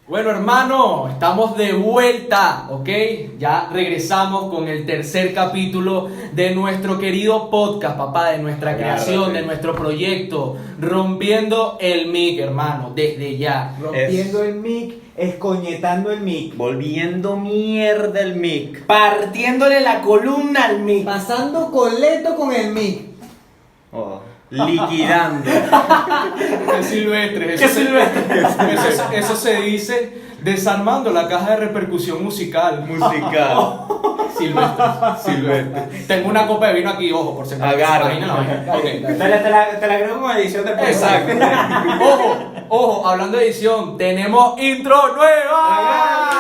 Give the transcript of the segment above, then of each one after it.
Bueno, hermano, estamos de vuelta, ¿ok? Ya regresamos con el tercer capítulo de nuestro querido podcast, papá, de nuestra creación, de nuestro proyecto, Rompiendo el Mic, hermano, desde ya. Rompiendo el mic, escoñetando el mic, Volviendo mierda el mic. Partiéndole la columna al mic. pasando coleto con el mic. Oh, liquidando. Qué silvestre, Qué silvestre. Eso se dice desarmando la caja de repercusión musical. Musical. Silvestre. Tengo una copa de vino aquí, ojo, por si acaso. Agarra. Imagina la vaina. Ok. Te la agrego como edición de podcast. Exacto. Ojo, hablando de edición, tenemos intro nueva.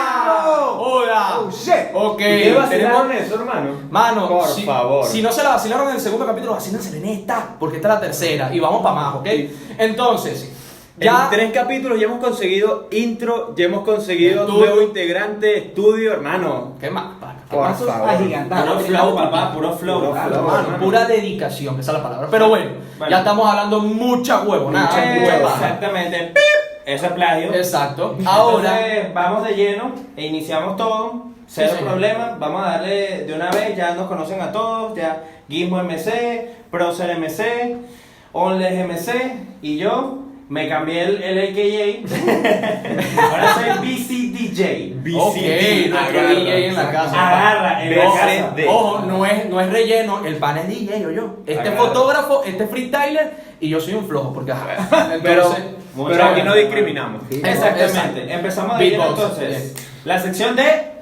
Hola. Oh, shit. Ok, ¿Qué vacilaron tenemos. eso, hermano? Mano, Por si, favor. si no se la vacilaron en el segundo capítulo, vacílensela en esta, porque esta es la tercera y vamos para más, ¿ok? Entonces, ya. En 3 capítulos ya hemos conseguido intro, ya hemos conseguido Estudio. nuevo integrante, estudio, hermano. ¿Qué más? Pana? ¿Qué Por más? Pasos favor. agigantados. Puro flow, papá, puro flow. Puro Claro, flow, Mano, hermano. pura dedicación, esa es la palabra. Pero bueno, Bueno. ya estamos hablando mucha huevonada. mucha paja. Exactamente. ¡Pip! Eso es plagio. Exacto. Ahora. Entonces, vamos de lleno e iniciamos todo. Cero Sí, señor. problema. Vamos a darle de una vez. Ya nos conocen a todos. Ya Gizmo MC, Procer MC, Onles MC y yo. Me cambié el AKA. Ahora soy BC DJ. Ok, nuestro agarra. DJ en la casa. Agarra en la casa. BCD. Ojo, no es relleno, el pan es DJ o yo. Este Agarra. fotógrafo, este freestyler y yo soy un flojo porque ajá. Pero, Entonces, pero aquí no discriminamos. Exactamente. Exacto. Empezamos de lleno Beatbox, entonces. La sección de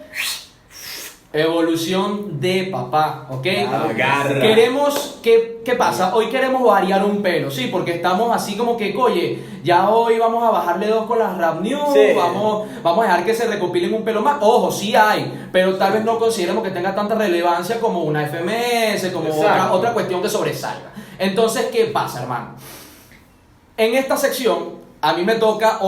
evolución de papá, ¿ok? Agarra. Queremos, ¿qué pasa? Hoy queremos variar un pelo, sí, porque estamos así como que, oye, ya hoy vamos a bajarle 2 con las rap news, Sí. vamos a dejar que se recopilen un pelo más. Ojo, sí hay, pero tal vez no consideremos que tenga tanta relevancia como una FMS, como Exacto. otra cuestión que sobresalga. Entonces, ¿qué pasa, hermano? En esta sección, a mí me toca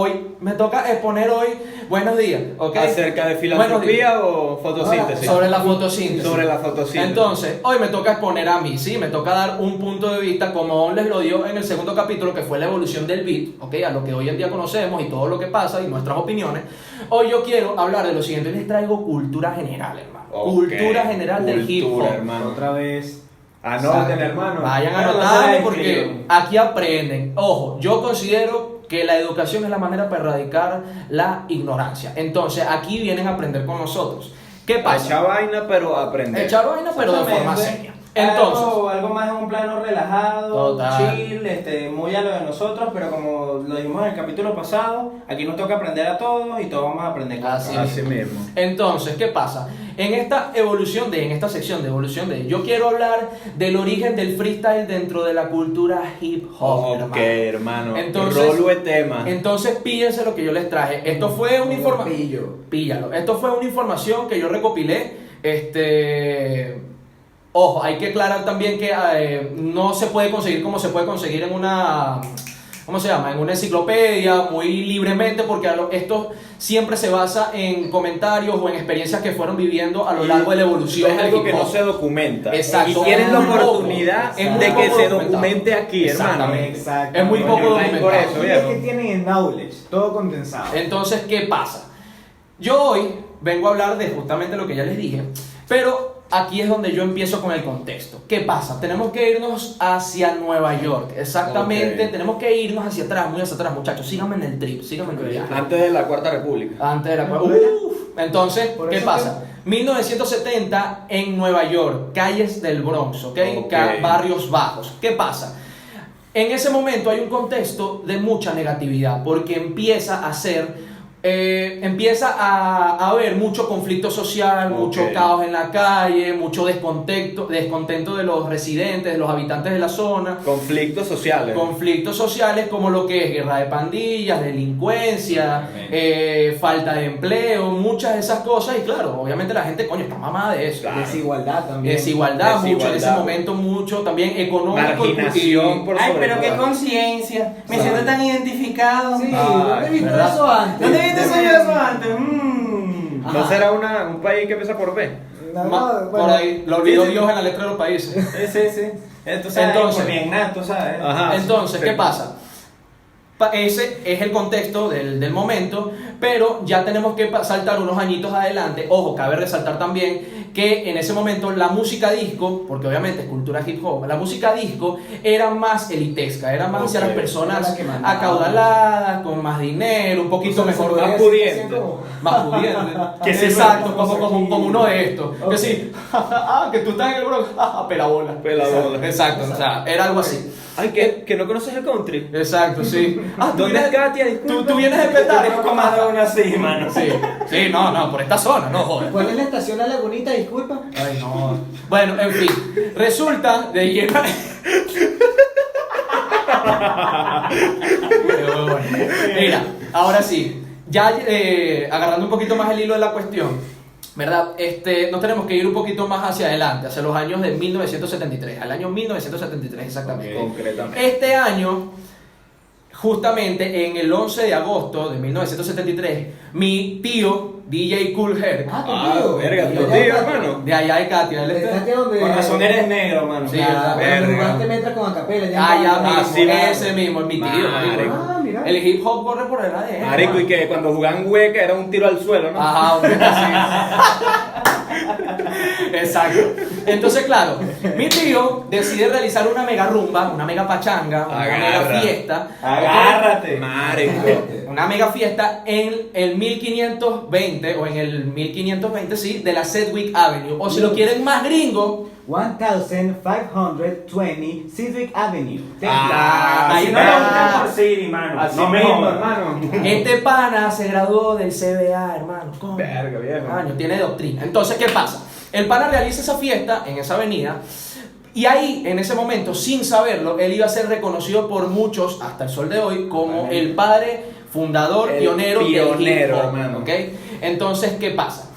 exponer hoy, buenos días, ¿ok? ¿Acerca de Buenos días. filantropía o fotosíntesis? Sobre la fotosíntesis. Sobre la fotosíntesis. Entonces, hoy me toca exponer a mí, ¿sí? Me toca dar un punto de vista, como les lo dio en el segundo capítulo, que fue la evolución del beat, ¿ok? A lo que hoy en día conocemos y todo lo que pasa y nuestras opiniones. Hoy yo quiero hablar de lo siguiente. Hoy les traigo cultura general, hermano. Ok. Cultura general del hip Cultura, hop. hermano. Otra vez. Anoten, hermano. Vayan Bueno, anotando no se porque escriben. aquí aprenden. Ojo, yo considero que la educación es la manera para erradicar la ignorancia. Entonces, aquí vienen a aprender con nosotros. ¿Qué pasa? Echar vaina, pero aprender. Echar vaina, pero de forma Exactamente. seria. Entonces, algo más en un plano relajado, Total. chill, muy a lo de nosotros, pero como lo dijimos en el capítulo pasado, aquí nos toca aprender a todos y todos vamos a aprender con Así todos. Así mismo. entonces, ¿qué pasa? En esta sección de evolución de, yo quiero hablar del origen del freestyle dentro de la cultura hip hop, Ok, hermano. hermano. Entonces- Rolo de tema. Entonces, píllense lo que yo les traje. Esto fue una información. Pillo. Píllalo. Esto fue una información que yo recopilé. Ojo, hay que aclarar también que no se puede conseguir como se puede conseguir en una. ¿Cómo se llama? En una enciclopedia, muy libremente, porque esto siempre se basa en comentarios o en experiencias que fueron viviendo a lo largo de la evolución Es del algo hip que no hop. se documenta. Exacto. Y tienes la Es muy oportunidad poco. Es muy de que poco se documentado. documente aquí, hermano. Exactamente. Exacto. Es muy poco Coño, documentado. por eso, Y viejo. es que tienen el knowledge, todo condensado. Entonces, ¿qué pasa? Yo hoy vengo a hablar de justamente lo que ya les dije, pero aquí es donde yo empiezo con el contexto. ¿Qué pasa? Tenemos que irnos hacia Nueva York, exactamente, Ok. tenemos que irnos hacia atrás, muy hacia atrás, muchachos, síganme en el trip, síganme en el viaje. Antes de la Cuarta República. Antes de la Entonces, Por ¿qué eso pasa? 1970 en Nueva York, calles del Bronx, ¿ok? Ok. Barrios bajos. ¿Qué pasa? En ese momento hay un contexto de mucha negatividad porque empieza a haber mucho conflicto social, mucho Ok. caos en la calle, mucho descontento de los residentes, de los habitantes de la zona. Conflictos sociales. Conflictos sociales como lo que es guerra de pandillas, delincuencia, falta de empleo, muchas de esas cosas. Y claro, obviamente la gente, coño, está mamada de eso. Claro. Desigualdad también. Desigualdad, mucho en ese Desigualdad. momento, mucho también económico. Marginación por Ay, sobre pero qué todo. conciencia. Me Sí. siento tan identificado. Sí, Ay, ¿dónde viste ¿verdad? eso antes? ¿Dónde viste eso antes? ¿No Ajá. será un país que empieza por B? No, Por bueno. ahí, lo olvidó Sí, sí. Dios en la letra de los países. Sí. Tú sabes, Entonces- por mi tú sabes. Ajá. Entonces, Sí. ¿qué pasa? Ese es el contexto del momento, pero ya tenemos que saltar unos añitos adelante. Ojo, cabe resaltar también que en ese momento la música disco, porque obviamente es cultura hip hop, la música disco era más elitesca, era más hacia las personas Era la que mandaba. acaudaladas, con más dinero, un poquito O sea, se mejor, podría más decir pudiente. que como- Más pudiente. Que sí, Exacto, vamos como aquí. uno de estos. Ok. Que sí, que tú estás en el bro, pelabola. Pelabola. Exacto, o sea, era algo así. Ay, que no conoces el country. Exacto, sí. ¿Dónde es Katia? Disculpa. Tú vienes de Petare. Conozco más de una así, mano. Sí, sí, no, por esta zona, no joder. ¿Cuál es la estación La Lagunita? Disculpa. Ay, no. Bueno, en fin, resulta de llena. Mira, ahora sí, ya agarrando un poquito más el hilo de la cuestión, ¿verdad? Nos tenemos que ir un poquito más hacia adelante, hacia los años de 1973, al año 1973 exactamente. Concretamente. Este año, justamente en el 11 de agosto de 1973, mi tío, DJ Kool Herc, Ah, tu Ah, tío. verga, tu Ya, tío, ya, hermano. de allá de Katia, él ¿De está- Katia donde- Con razón eres negro, mano. Sí, Ya, verga. cuando jugaste Metra con Acapela. Ah, ya mismo, sí, mano. ese mismo, es mi tío. Marico. marico. Ah, mira. El hip hop corre por el ADN. Marico, y que cuando jugaban hueca era un tiro al suelo, ¿no? Ajá, hombre, sí. Exacto. Entonces, claro, mi tío decide realizar una mega rumba, una mega pachanga, una mega Agarra. fiesta. Agárrate. Marico. Una mega fiesta en el 1520, o en el 1520, sí, de la Sedgwick Avenue. O si lo quieren más gringo, 1520 Sidwick Avenue. Ah, ahí Si no no lo lo buscamos. por Siri, mano. Así No me mismo, jodas. hermano. este pana se graduó del CBA, hermano. ¿Cómo? Verga, viejo. Años, tiene doctrina. Entonces, ¿qué pasa? El pana realiza esa fiesta en esa avenida y ahí, en ese momento, sin saberlo, él iba a ser reconocido por muchos, hasta el sol de hoy, como el padre fundador, El pionero del pionero, hip hop, hermano. ¿ok? Entonces, ¿qué pasa?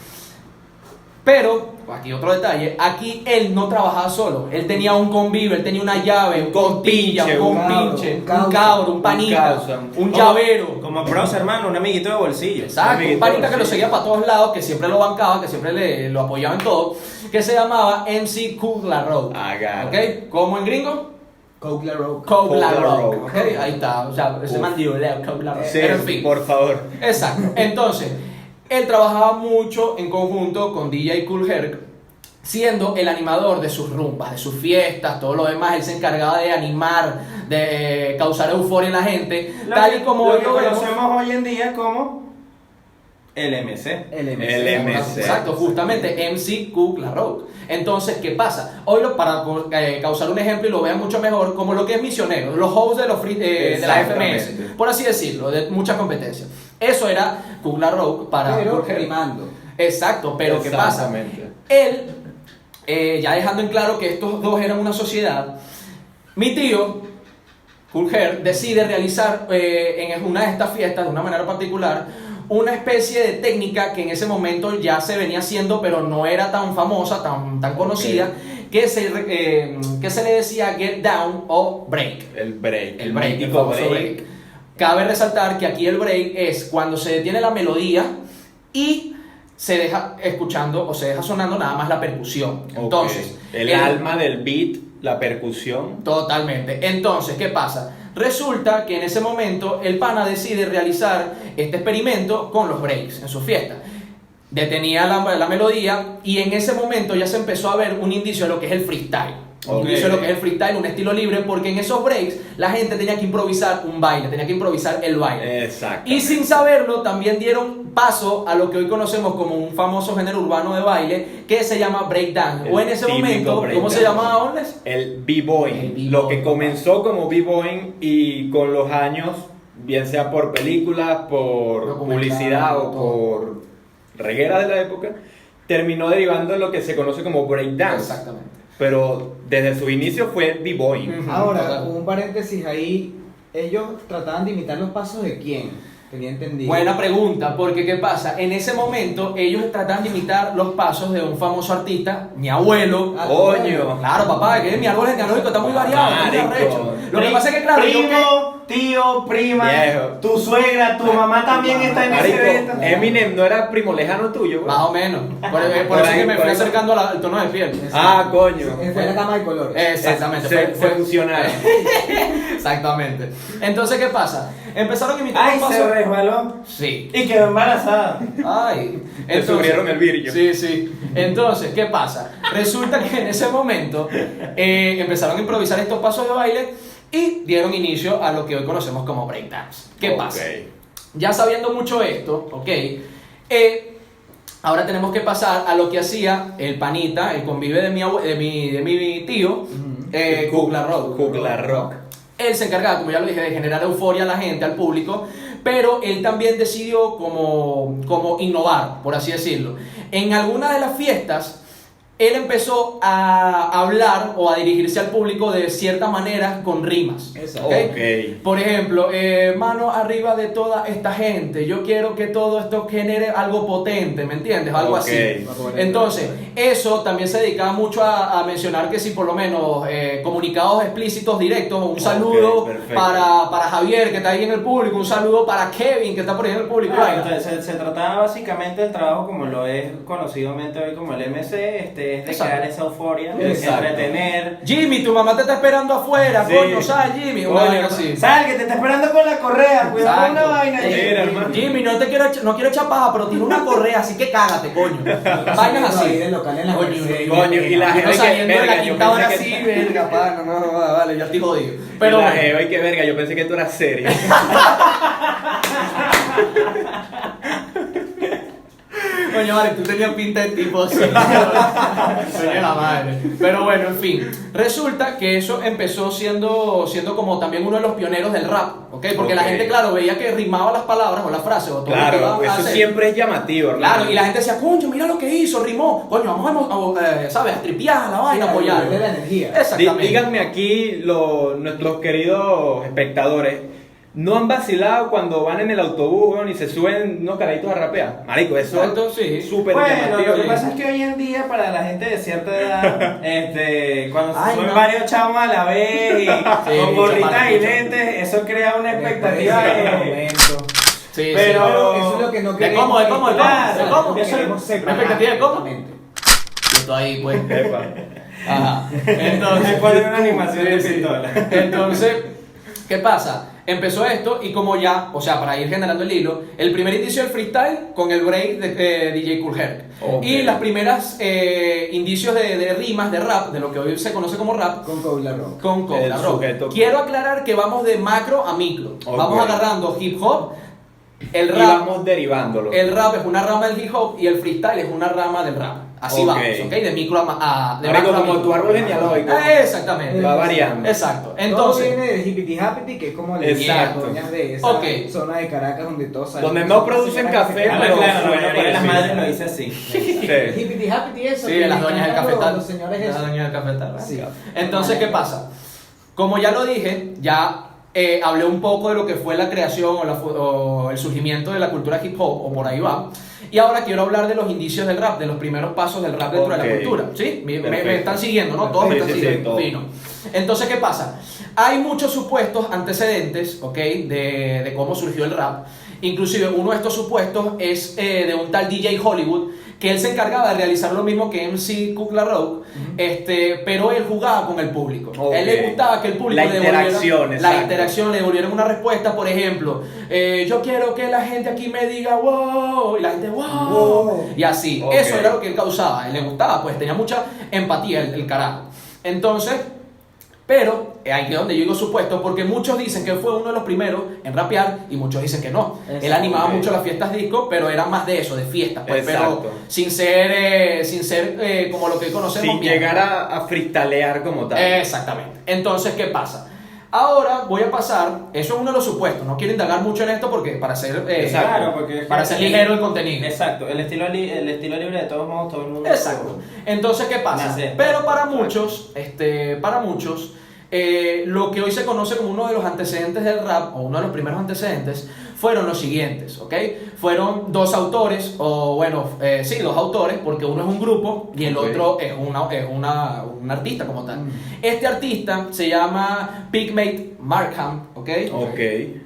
Pero, aquí otro detalle, aquí él no trabajaba solo, él tenía un convivio, él tenía una llave, un compilla, compinche, un un compinche, cabro, un causa, cabro, un panita, causa. un llavero. Como pros, hermano, un amiguito de bolsillo. Exacto, un Amiguito, panita que lo sí. seguía para todos lados, que siempre lo bancaba, que siempre lo apoyaba en todo, que se llamaba MC Kool La Road. Agarra. ¿Ok? ¿Cómo en gringo? Coke La Road. Kool La Kool La Road. Road. ¿Ok? Ahí está, o sea, ese Uf. mandibuleo, Kool La Road. Sí, Pero en fin. por favor. Exacto. Entonces, él trabajaba mucho en conjunto con DJ Kool Herc, siendo el animador de sus rumbas, de sus fiestas, todo lo demás. Él se encargaba de animar, de causar euforia en la gente, tal y como lo que lo vemos. conocemos hoy en día como el MC. LMC. Exacto, justamente MC Kool La Road. Entonces, ¿qué pasa? Hoy, para causar un ejemplo y lo vean mucho mejor, como lo que es Misioneros, los hosts de, de la Exactamente. FMS, por así decirlo, de mucha competencia. Eso era Kool La Road para Pero Kool Herc. rimando. Exacto, pero ¿qué pasa? Exactamente. Él, ya dejando en claro que estos dos eran una sociedad, mi tío, Kool Herc, decide realizar en una de estas fiestas, de una manera particular, una especie de técnica que en ese momento ya se venía haciendo, pero no era tan famosa, tan conocida, que se le decía get down o break. El break. El break, el mítico famoso break. Cabe resaltar que aquí el break es cuando se detiene la melodía y se deja escuchando o se deja sonando nada más la percusión. Entonces, Ok. el alma del beat, la percusión. Totalmente. Entonces, ¿qué pasa? Resulta que en ese momento el pana decide realizar este experimento con los breaks en su fiesta. Detenía la melodía y en ese momento ya se empezó a ver un indicio de lo que es el freestyle. Un Ok. indicio de lo que es el freestyle, un estilo libre, porque en esos breaks la gente tenía que improvisar un baile, tenía que improvisar el baile. Exacto. Y sin saberlo, también dieron paso a lo que hoy conocemos como un famoso género urbano de baile que se llama breakdance. El O en ese típico momento, ¿cómo breakdance. se llamaba, Orles? El b-boy. El b-boy. Lo que comenzó como b-boy y con los años, bien sea por películas, por Documental, publicidad o todo. por reguera de la época, terminó derivando en lo que se conoce como breakdance. Exactamente. Pero desde su inicio fue b-boy. Ujú. Ahora, Total. un paréntesis ahí. Ellos trataban de imitar los pasos de quién. Tenía entendido. Buena pregunta, porque ¿qué pasa? En ese momento ellos tratan de imitar los pasos de un famoso artista, mi abuelo. Ah, Coño. Claro, papá, que mi árbol genealógico está muy variado, está muy Marico. arrecho. Lo que pasa es que, claro, yo que... Primo, tío, prima, Viejo. tu suegra, tu mamá también está en ese Marico, evento. Eminem no era primo lejano tuyo, güey. Más o menos. Por eso Por es ahí, que me por fui ahí. acercando al tono de piel. Ah, coño. Fue la gama de colores. Exactamente. Se fusionaron. Exactamente. Entonces, ¿qué pasa? Empezaron a imitar Ay, los se pasos. resbaló. Sí. Y quedó embarazada. Ay. Le subieron el vidrio. Sí, sí. Entonces, ¿qué pasa? Resulta que en ese momento empezaron a improvisar estos pasos de baile y dieron inicio a lo que hoy conocemos como breakdance. ¿Qué pasa? Ya sabiendo mucho esto, ¿ok? Ahora tenemos que pasar a lo que hacía el panita, el convive de mi tío, Kukla Rock. Kukla Rock. Él se encargaba, como ya lo dije, de generar euforia a la gente, al público, pero él también decidió como innovar, por así decirlo. En alguna de las fiestas, él empezó a hablar o a dirigirse al público de cierta manera con rimas. Exacto. ¿Ok? Ok. Por ejemplo, mano arriba de toda esta gente. Yo quiero que todo esto genere algo potente, ¿me entiendes? Algo Ok. así. Entonces, eso también se dedicaba mucho a mencionar que si por lo menos comunicados explícitos directos, un saludo perfecto. para Javier que está ahí en el público, un salulo para Kevin que está por ahí en el público. Ah, vaina. entonces se trataba básicamente del trabajo como lo es conocidamente hoy como el MC, es de Exacto. crear esa euforia, de Exacto. entretener. Jimmy, tu mamá te está esperando afuera, Sí. coño, sal Jimmy, una Coño, vaina así. Sal, que te está esperando con la correa, cuidado con una Exacto. vaina. Mira, hermano. Jimmy, no quiero echar paja, pero tiene una correa, así que cágate, coño. Vainas Ahí así. del local en la Coño, Mercedes. Coño, y la Y gente no que, saliendo de la verga, yo quinta hora pensé así, que... verga, pana, no, vale, ya estoy jodido. Pero Pero la bueno. jeva, y que verga, yo pensé que tú eras serio. Coño, vale, tú tenías pinta de tipo así. Coño, la madre. Pero bueno, en fin. Resulta que eso empezó siendo como también uno de los pioneros del rap, ¿ok? Porque la Ok. gente, claro, veía que rimaba las palabras o las frases o todo lo que Claro, iba a eso hacer. siempre es llamativo, hermano. Claro, y la gente decía, coño, mira lo que hizo, rimó. Coño, vamos a ¿sabes? A tripear la vaina, Sí, apoyar. de la energía. Exactamente. Díganme aquí nuestros queridos espectadores, ¿no han vacilado cuando van en el autobús, weón, y se suben unos caraditos a rapear? Marico, eso Exacto, sí. es súper Bueno, llamativo. lo que sí. pasa es que hoy en día para la gente de cierta edad, cuando se Ay, suben no. varios chavos a la vez y con gorritas chapata, y mucho. lentes, eso crea una expectativa de... Sí, Pero- Eso es lo que no ¿De queremos. cómo? ¿De cómo? ¿De cómo? Claro, ¿De cómo? Eso queremos ¿Una separar expectativa de cómo? completamente. Yo estoy ahí, pues. Epa. Ajá. Entonces, Me ponen una animación de Sí, sí. pistola. Entonces, ¿qué pasa? Empezó esto y como ya, o sea, para ir generando el hilo, el primer indicio del freestyle con el break de DJ Kool Herc. Ok. Y las primeras indicios de rimas, de rap, de lo que hoy se conoce como rap, Con Kobla Rock. con Kobla El Rock. sujeto. Quiero aclarar que vamos de macro a micro. Ok. Vamos agarrando hip hop, el Y rap. vamos derivándolo. El rap es una rama del hip hop y el freestyle es una rama del rap. Así Ok. vamos, ¿ok? De micro de Marico, macro a como micro. tu árbol genealógico. Exactamente. Va variando. Exacto. Todo Entonces, viene de Hippity Happity, que es como le dicen Exacto. las doñas de esa Ok. zona de Caracas donde todos salen. Donde no producen café, Claro, pero claro, la suena mayoría de las parecido. madres lo dice así. Sí. Hippity Happity, eso. sí, que las le doñas del cantan cafetal. Los señores Las eso. doñas del cafetal. Sí. Entonces, ¿qué pasa? Como ya lo dije, ya hablé un poco de lo que fue la creación o el surgimiento de la cultura hip hop, o por ahí va. Y ahora quiero hablar de los indicios del rap, de los primeros pasos del rap dentro de Ok. la cultura. ¿Sí? Me Perfecto. están siguiendo, ¿no? Todos me Sí, están sí, sí, siguiendo. todos. Fino. Entonces, ¿qué pasa? Hay muchos supuestos antecedentes, ¿ok? De cómo surgió el rap. Inclusive uno de estos supuestos es de un tal DJ Hollywood, que él se encargaba de realizar lo mismo que MC Kukla Rock, pero él jugaba con el público. Ok. Él le gustaba que el público La le devolviera interacción, la exacto. interacción, le devolvieran una respuesta. Por ejemplo, yo quiero que la gente aquí me diga wow, y la gente wow, Wow. y así. Ok. Eso era lo que él causaba. A él le gustaba, pues tenía mucha empatía el carajo. Entonces, pero ahí es donde yo digo supuesto, porque muchos dicen que fue uno de los primeros en rapear y muchos dicen que no. Él Exacto, animaba ok. mucho las fiestas disco, pero era más de eso, de fiestas, pues, Exacto. pero sin ser como lo que conocemos. Sin bien. llegar a freestalear como tal. Exactamente. Entonces, ¿qué pasa? Ahora voy a pasar, eso es uno de los supuestos, no quiero indagar mucho en esto porque para ser, Exacto. Claro, porque es para que- ser ligero el contenido. Exacto, el estilo libre de todos modos, todo el mundo. Exacto. Entonces, ¿qué pasa? Nace. Pero para muchos, lo que hoy se conoce como uno de los antecedentes del rap, o uno de los primeros antecedentes, fueron los siguientes, ¿ok? Fueron dos autores, o bueno, sí, dos autores, porque uno es un grupo y el Ok. otro es un artista como tal. Este artista se llama Pigmate Markham, ¿ok? Ok.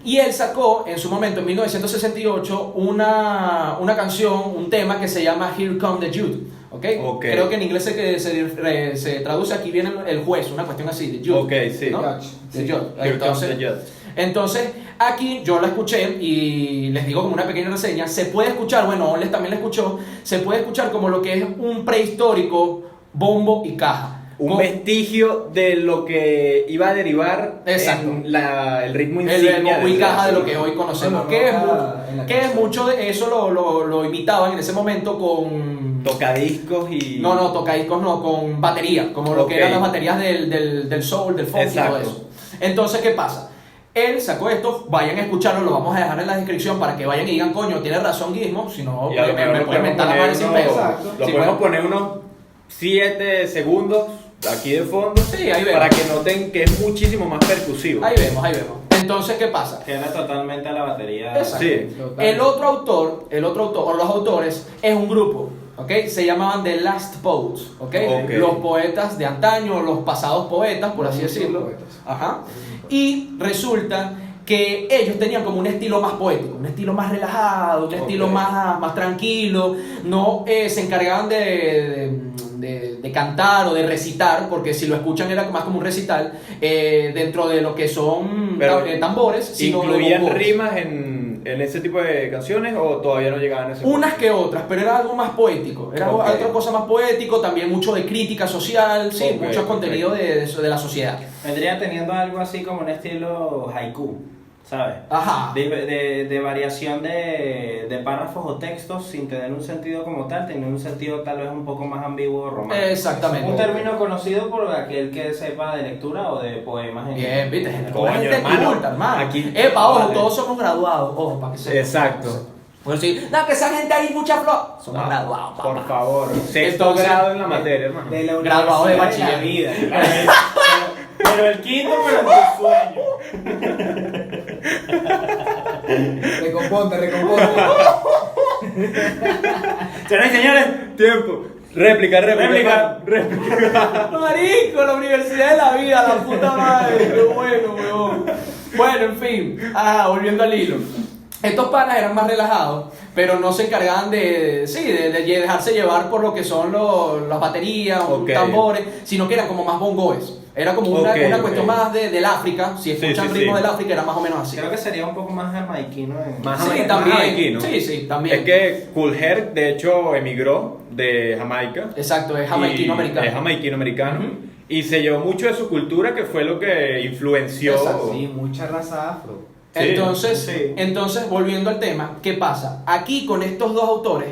Y él sacó en su momento, en 1968, una canción, un tema que se llama Here Come the Jude. ¿Okay? Ok. Creo que en inglés se traduce, aquí viene el juez, una cuestión así, de Jude. Ok, sí. ¿no? Judge. The Sí. Judge. Here comes the judge. Entonces, aquí yo la escuché y les digo como una pequeña reseña, se puede escuchar, bueno, Onles también la escuchó, se puede escuchar como lo que es un prehistórico bombo y caja. Un Con- vestigio de lo que iba a derivar Exacto. en el ritmo el insignia bombo y del caja rap. de lo que hoy conocemos, Bueno, que es, roca en la que es canción. mucho de eso lo imitaban en ese momento con... Tocadiscos y... No, tocadiscos no, con batería, como lo Ok. que eran las baterías del soul, del funk y todo Exacto. eso. Entonces, ¿qué pasa? Él sacó esto, vayan a escucharlo, lo vamos a dejar en la descripción para que vayan y digan, coño, tiene razón Gizmo, si no, Y a lo mejor me lo pueden podemos mentar la poner madre sin unos- peso. Exacto. Lo Sí, podemos bueno. poner unos 7 segundos aquí de fondo Sí, ahí vemos. para que noten que es muchísimo más percusivo. Ahí vemos, ahí vemos. Entonces, ¿qué pasa? Que era totalmente a la batería. Exacto. Sí. Total. El otro autor, o los autores, es un grupo, ¿ok? Se llamaban The Last Poets, ¿ok? Ok. Los poetas de antaño, los pasados poetas, por así Los últimos decirlo. poetas. Ajá. Y resulta que ellos tenían como un estilo más poético, un estilo más relajado, un estilo Ok. más tranquilo, no se encargaban de cantar o de recitar, porque si lo escuchan era más como un recital, dentro de lo que son Pero, tambores, sino de ¿incluían bongos. rimas en ese tipo de canciones o todavía no llegaban a ese Unas punto? que otras, pero era algo más poético. Era Ok. otra cosa más poético, también mucho de crítica social, sí, Ok, mucho contenido de la sociedad. Vendría teniendo algo así como un estilo haiku, ¿sabes? Ajá. De variación de párrafos o textos sin tener un sentido como tal, teniendo un sentido tal vez un poco más ambiguo o romántico. Exactamente. Un término conocido por aquel que sepa de lectura o de poemas en Bien, viste, gente, Coño, gente hermano, culta, hermano. aquí- Epa, ojo, vale. todos somos graduados, ojo, para que sepan. Exacto. Pues sí, no, que esa gente ahí mucha flor. Somos No, graduados, papá. por favor. Sexto Entonces- grado en la materia, hermano. De la Graduado de universidad la bachiller. vida. Pero el quinto, pero en tu sueño. Recomponte. Señoras y señores, Tiempo. Réplica. Réplica. Marico, la universidad de la vida, la puta madre, qué bueno, weón. Bueno, en fin, volviendo al hilo. Estos panas eran más relajados, pero no se encargaban de dejarse llevar por lo que son las baterías, Ok. tambores, sino que eran como más bongoes. Era como una, Ok, una ok. cuestión más del África, si Sí, escuchan sí, ritmos sí. del África era más o menos así. creo que sería un poco más jamaiquino. Más Sí, jamaiquino, también. más jamaiquino. Sí, también. Es que Kool Herc, de hecho, emigró de Jamaica. Exacto, es jamaiquino Y americano. Es jamaiquino americano. Ujú. Y se llevó mucho de su cultura, que fue lo que influenció. Exacto, Sí, mucha raza afro. Sí, sí. Entonces, volviendo al tema, ¿qué pasa? Aquí con estos dos autores,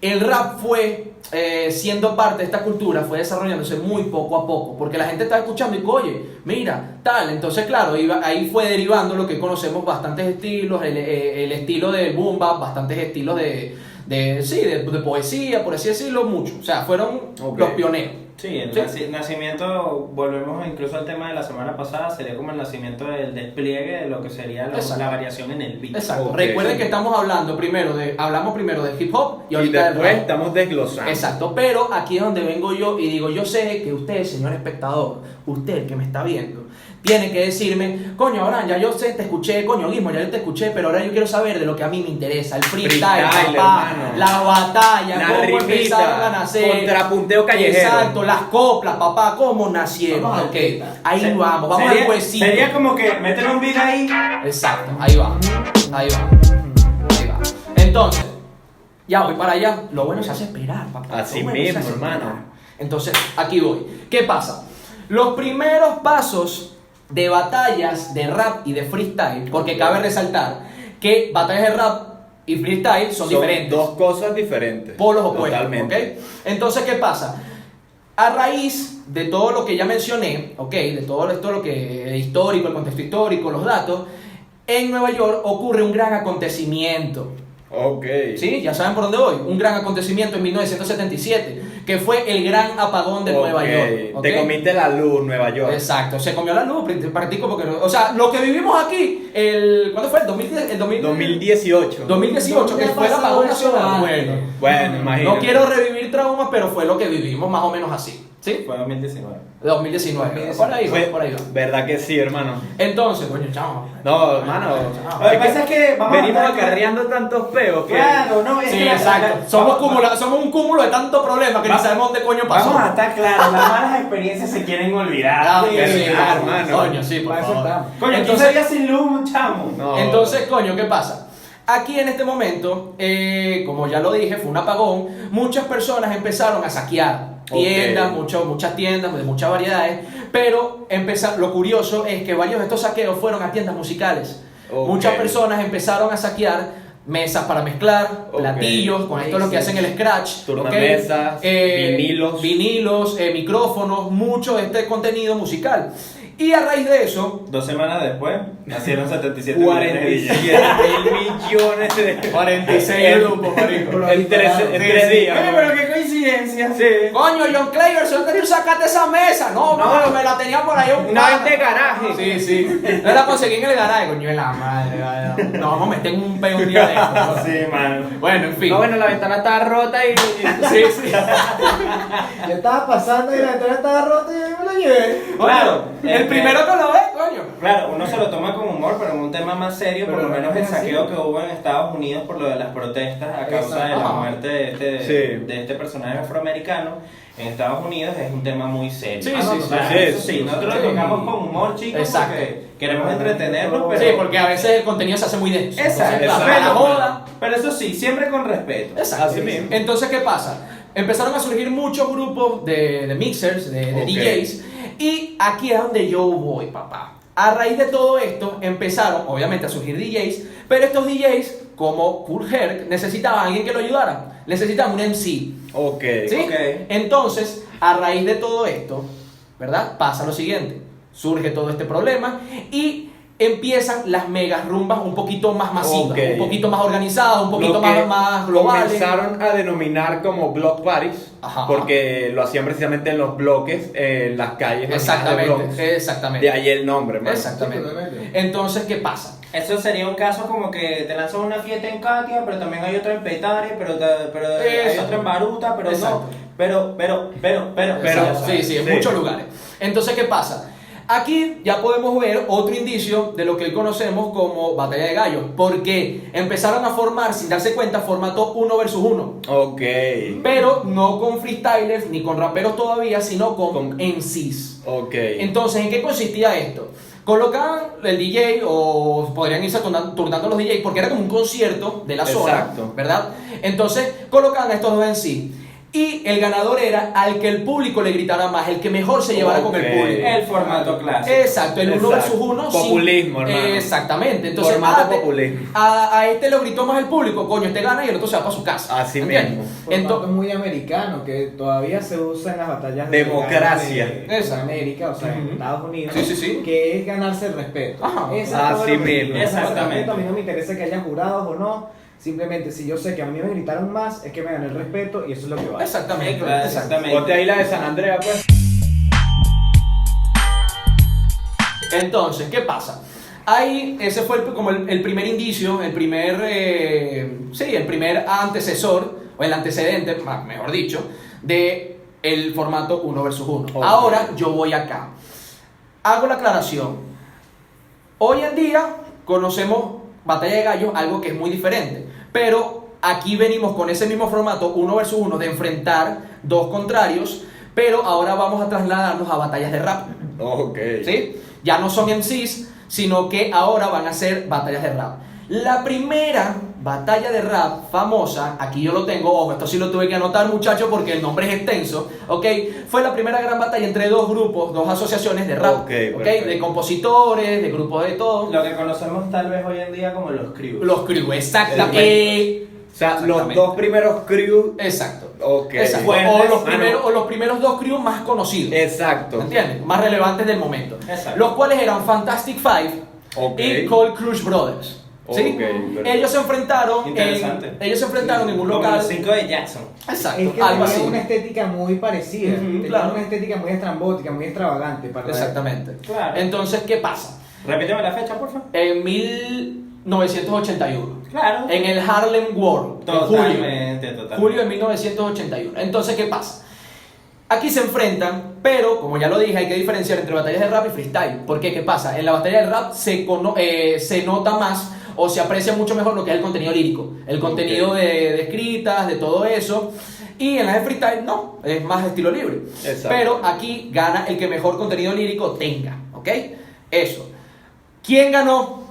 el rap fue siendo parte de esta cultura, fue desarrollándose muy poco a poco, porque la gente estaba escuchando y oye, mira, tal. Entonces, claro, ahí fue derivando lo que conocemos bastantes estilos, el estilo del boom bap, bastantes estilos de poesía, por así decirlo, mucho. O sea, fueron Ok. los pioneros. Sí, el Sí. nacimiento, volvemos incluso al tema de la semana pasada, sería como el nacimiento del despliegue de lo que sería Exacto. la variación en el beat. Exacto. Ok, Recuerden sí. que estamos hablamos primero de hip hop y Y ahorita del después rap. estamos desglosando. Exacto, pero aquí es donde vengo yo y digo, yo sé que usted, señor espectador, usted que me está viendo, tiene que decirme, coño, Abraham, ya yo sé, te escuché, coño, Guismo, ya yo te escuché, pero ahora yo quiero saber de lo que a mí me interesa, el freestyle, Freestyle, papá, hermano. la batalla, La cómo rimita, empezaron a nacer. contrapunteo callejero. Exacto, las coplas, papá, cómo nacieron. Vamos al Ok, tema. ahí Se- vamos sería, al huesito. Sería como que meter un beat ahí. Exacto, ahí va. Entonces, ya voy para allá. Lo bueno se hace esperar, papá. Así Lo bueno se mismo, hace hermano. esperar. Entonces, aquí voy. ¿Qué pasa? Los primeros pasos de batallas de rap y de freestyle, porque cabe resaltar que batallas de rap y freestyle son diferentes. Dos cosas diferentes. Polos opuestos. Totalmente. ¿Ok? Entonces, ¿qué pasa? A raíz de todo lo que ya mencioné, ¿ok? De todo esto, lo que es histórico, el contexto histórico, los datos, en Nueva York ocurre un gran acontecimiento. Ok. ¿Sí? Ya saben por dónde voy. Un gran acontecimiento en 1977, que fue el gran apagón de Nueva Ok, York. ¿ok? Te comiste la luz, Nueva York. Exacto, se comió la luz, práctico porque, o sea, lo que vivimos aquí, ¿cuándo fue? El 2010, 2018. 2018, que fue el apagón nacional. Bueno, imagínate. No quiero revivir traumas, pero fue lo que vivimos más o menos así. ¿Sí? Fue 2019. 2019. Por ahí va, Fue- por ahí va. ¿Verdad que sí, hermano? Entonces, coño, chamo. No, hermano. Lo que pasa es que vamos a venimos estar- acarreando tantos peos que... Claro, no, es Sí, que exacto. Somos un cúmulo de tanto problema que ni sabemos dónde coño pasó. Vamos a estar claros, las malas experiencias se quieren olvidar. Ah, Sí, sí, hermano. Coño, sí, por Para eso favor. estamos. Coño, Entonces- 15 días sin luz, chamo. No. Entonces, coño, ¿qué pasa? Aquí en este momento, como ya lo dije, fue un apagón. Muchas personas empezaron a saquear tiendas, Ok. muchas tiendas de muchas variedades. Pero lo curioso es que varios de estos saqueos fueron a tiendas musicales. Ok. Muchas personas empezaron a saquear mesas para mezclar, Ok. platillos, con esto es lo que hacen el scratch, ¿ok? Tornamesas, vinilos, micrófonos, mucho de este contenido musical. Y a raíz de eso, 2 semanas después, nacieron 77 47 millones de... 46 grupos, marico. En tres días. Oye, pero qué coincidencia. Sí. Coño, John Clavers, ¿dónde tú sacaste esa mesa? No, me la tenía por ahí un Una pana. vez de garaje. Sí, sí. No la conseguí en el garaje, coño, de la madre. Vaya. Nos vamos a meter en un peo un día de esto. Sí, mano. Bueno, en fin. No, bueno, la ventana estaba rota y... Sí, sí. Yo estaba pasando y la ventana estaba rota y yo me la llevé. Claro, El primero que lo ve, coño. Claro, uno se lo toma con humor, pero en un tema más serio, por Pero lo menos no el es así. saqueo que hubo en Estados Unidos por lo de las protestas a causa de la Ajá. muerte Sí. de este personaje afroamericano en Estados Unidos es un tema muy serio. Sí, Ah, no, sí, total, sí. eso sí, nosotros Sí. lo tocamos con humor, chicos, Exacto. porque queremos entretenerlos, pero... Sí, porque a veces el contenido se hace muy denso. Exacto, Entonces, claro, exacto. la joda. pero eso sí, siempre con respeto. Exacto. Así mismo. Entonces, ¿qué pasa? Empezaron a surgir muchos grupos de mixers, de Ok. DJs, y aquí es donde yo voy, papá. A raíz de todo esto, empezaron, obviamente, a surgir DJs, pero estos DJs, como Cool Herc, necesitaban a alguien que lo ayudara. Necesitaban un MC. Ok. ¿Sí? Ok. Entonces, a raíz de todo esto, ¿verdad? Pasa lo siguiente. Surge todo este problema y empiezan las megas rumbas un poquito más masivas, Ok. un poquito más organizadas, un poquito Lo que más globales. comenzaron a denominar como block parties, Ajá. porque lo hacían precisamente en los bloques, en las calles. en las de Bronx. Exactamente, exactamente. De ahí el nombre, hermano. Exactamente. Totalmente. Entonces, ¿qué pasa? Eso sería un caso como que te lanzas una fiesta en Katia, pero también hay otra en Petare, pero hay Exacto. otra en Baruta, pero Exacto. no. Pero. Exacto, sí, en sí. muchos lugares. Entonces, ¿qué pasa? Aquí ya podemos ver otro indicio de lo que hoy conocemos como batalla de gallos, porque empezaron a formar, sin darse cuenta, formato 1 versus 1. Ok. Pero no con freestylers ni con raperos todavía, sino con Con- MCs. Ok. Entonces, ¿en qué consistía esto? Colocaban el DJ o podrían irse turnando los DJs porque era como un concierto de la zona, Exacto. ¿verdad? Entonces, colocaban a estos dos MC. Y el ganador era al que el público le gritara más, el que mejor se llevara con el Ok. público. El formato clásico. Exacto, el 1 Exacto. versus 1. Populismo, hermano. Exactamente. Entonces, Formato te- populismo. a este lo gritó más el público, coño, este gana y el otro se va para su casa. Así ¿entiendes? mismo. Formato muy americano que todavía se usa en las batallas Democracia. de América, o sea, en Ujú. Estados Unidos, Sí, sí, sí. que es ganarse el respeto. Ajá. Esa es Así todo lo que mismo. digo. Exactamente. A mí no me interesa que haya jurados o no, simplemente si yo sé que a mí me gritaron más, es que me gané el respeto y eso es lo que vale. Exactamente. Exactamente. Ponte ahí la de San Andrea, pues. Entonces, ¿qué pasa? Ahí, ese fue como el primer indicio, el primer antecesor, o el antecedente, mejor dicho, de el formato 1 versus 1. Ok. Ahora, yo voy acá. Hago la aclaración. Hoy en día, conocemos Batalla de Gallos, algo que es muy diferente, pero aquí venimos con ese mismo formato 1 versus 1 de enfrentar dos contrarios, pero ahora vamos a trasladarnos a batallas de rap. Ok. ¿Sí? Ya no son MCs, sino que ahora van a ser batallas de rap. La primera batalla de rap famosa, aquí yo lo tengo, ojo, esto sí lo tuve que anotar, muchachos, porque el nombre es extenso, ¿ok? Fue la primera gran batalla entre dos grupos, dos asociaciones de rap, Ok, ¿ok? perfecto. De compositores, de grupos de todo. Lo que conocemos tal vez hoy en día como los crews. Los crew, exactamente. O sea, los Exactamente. dos primeros crew. Exacto. Ok. Exacto. Fuertes, O los primeros dos crews más conocidos. Exacto. ¿Entiendes? Más relevantes del momento. Exacto. Los cuales eran Fantastic Five Ok. y Cold Crush Brothers. ¿Sí? Ok, perfecto. Ellos se enfrentaron Interesante. ellos se enfrentaron en un Como local. los 5 de Jackson. Exacto, Es que algo tenía así. una estética muy parecida, Ujú, tenía claro. una estética muy estrambótica, muy extravagante para la Exactamente. Claro. Entonces, ¿qué pasa? Repíteme la fecha, por favor. En 1981, Claro. en el Harlem World, en julio. Totalmente. Julio de 1981. Entonces, ¿qué pasa? Aquí se enfrentan, pero como ya lo dije, hay que diferenciar entre batallas de rap y freestyle. ¿Por qué? ¿Qué pasa? En la batalla de rap se nota más o se aprecia mucho mejor lo que es el contenido lírico, el contenido de escritas, de todo eso. Y en la de freestyle no, es más estilo libre. Exacto. Pero aquí gana el que mejor contenido lírico tenga, ¿ok? Eso. ¿Quién ganó?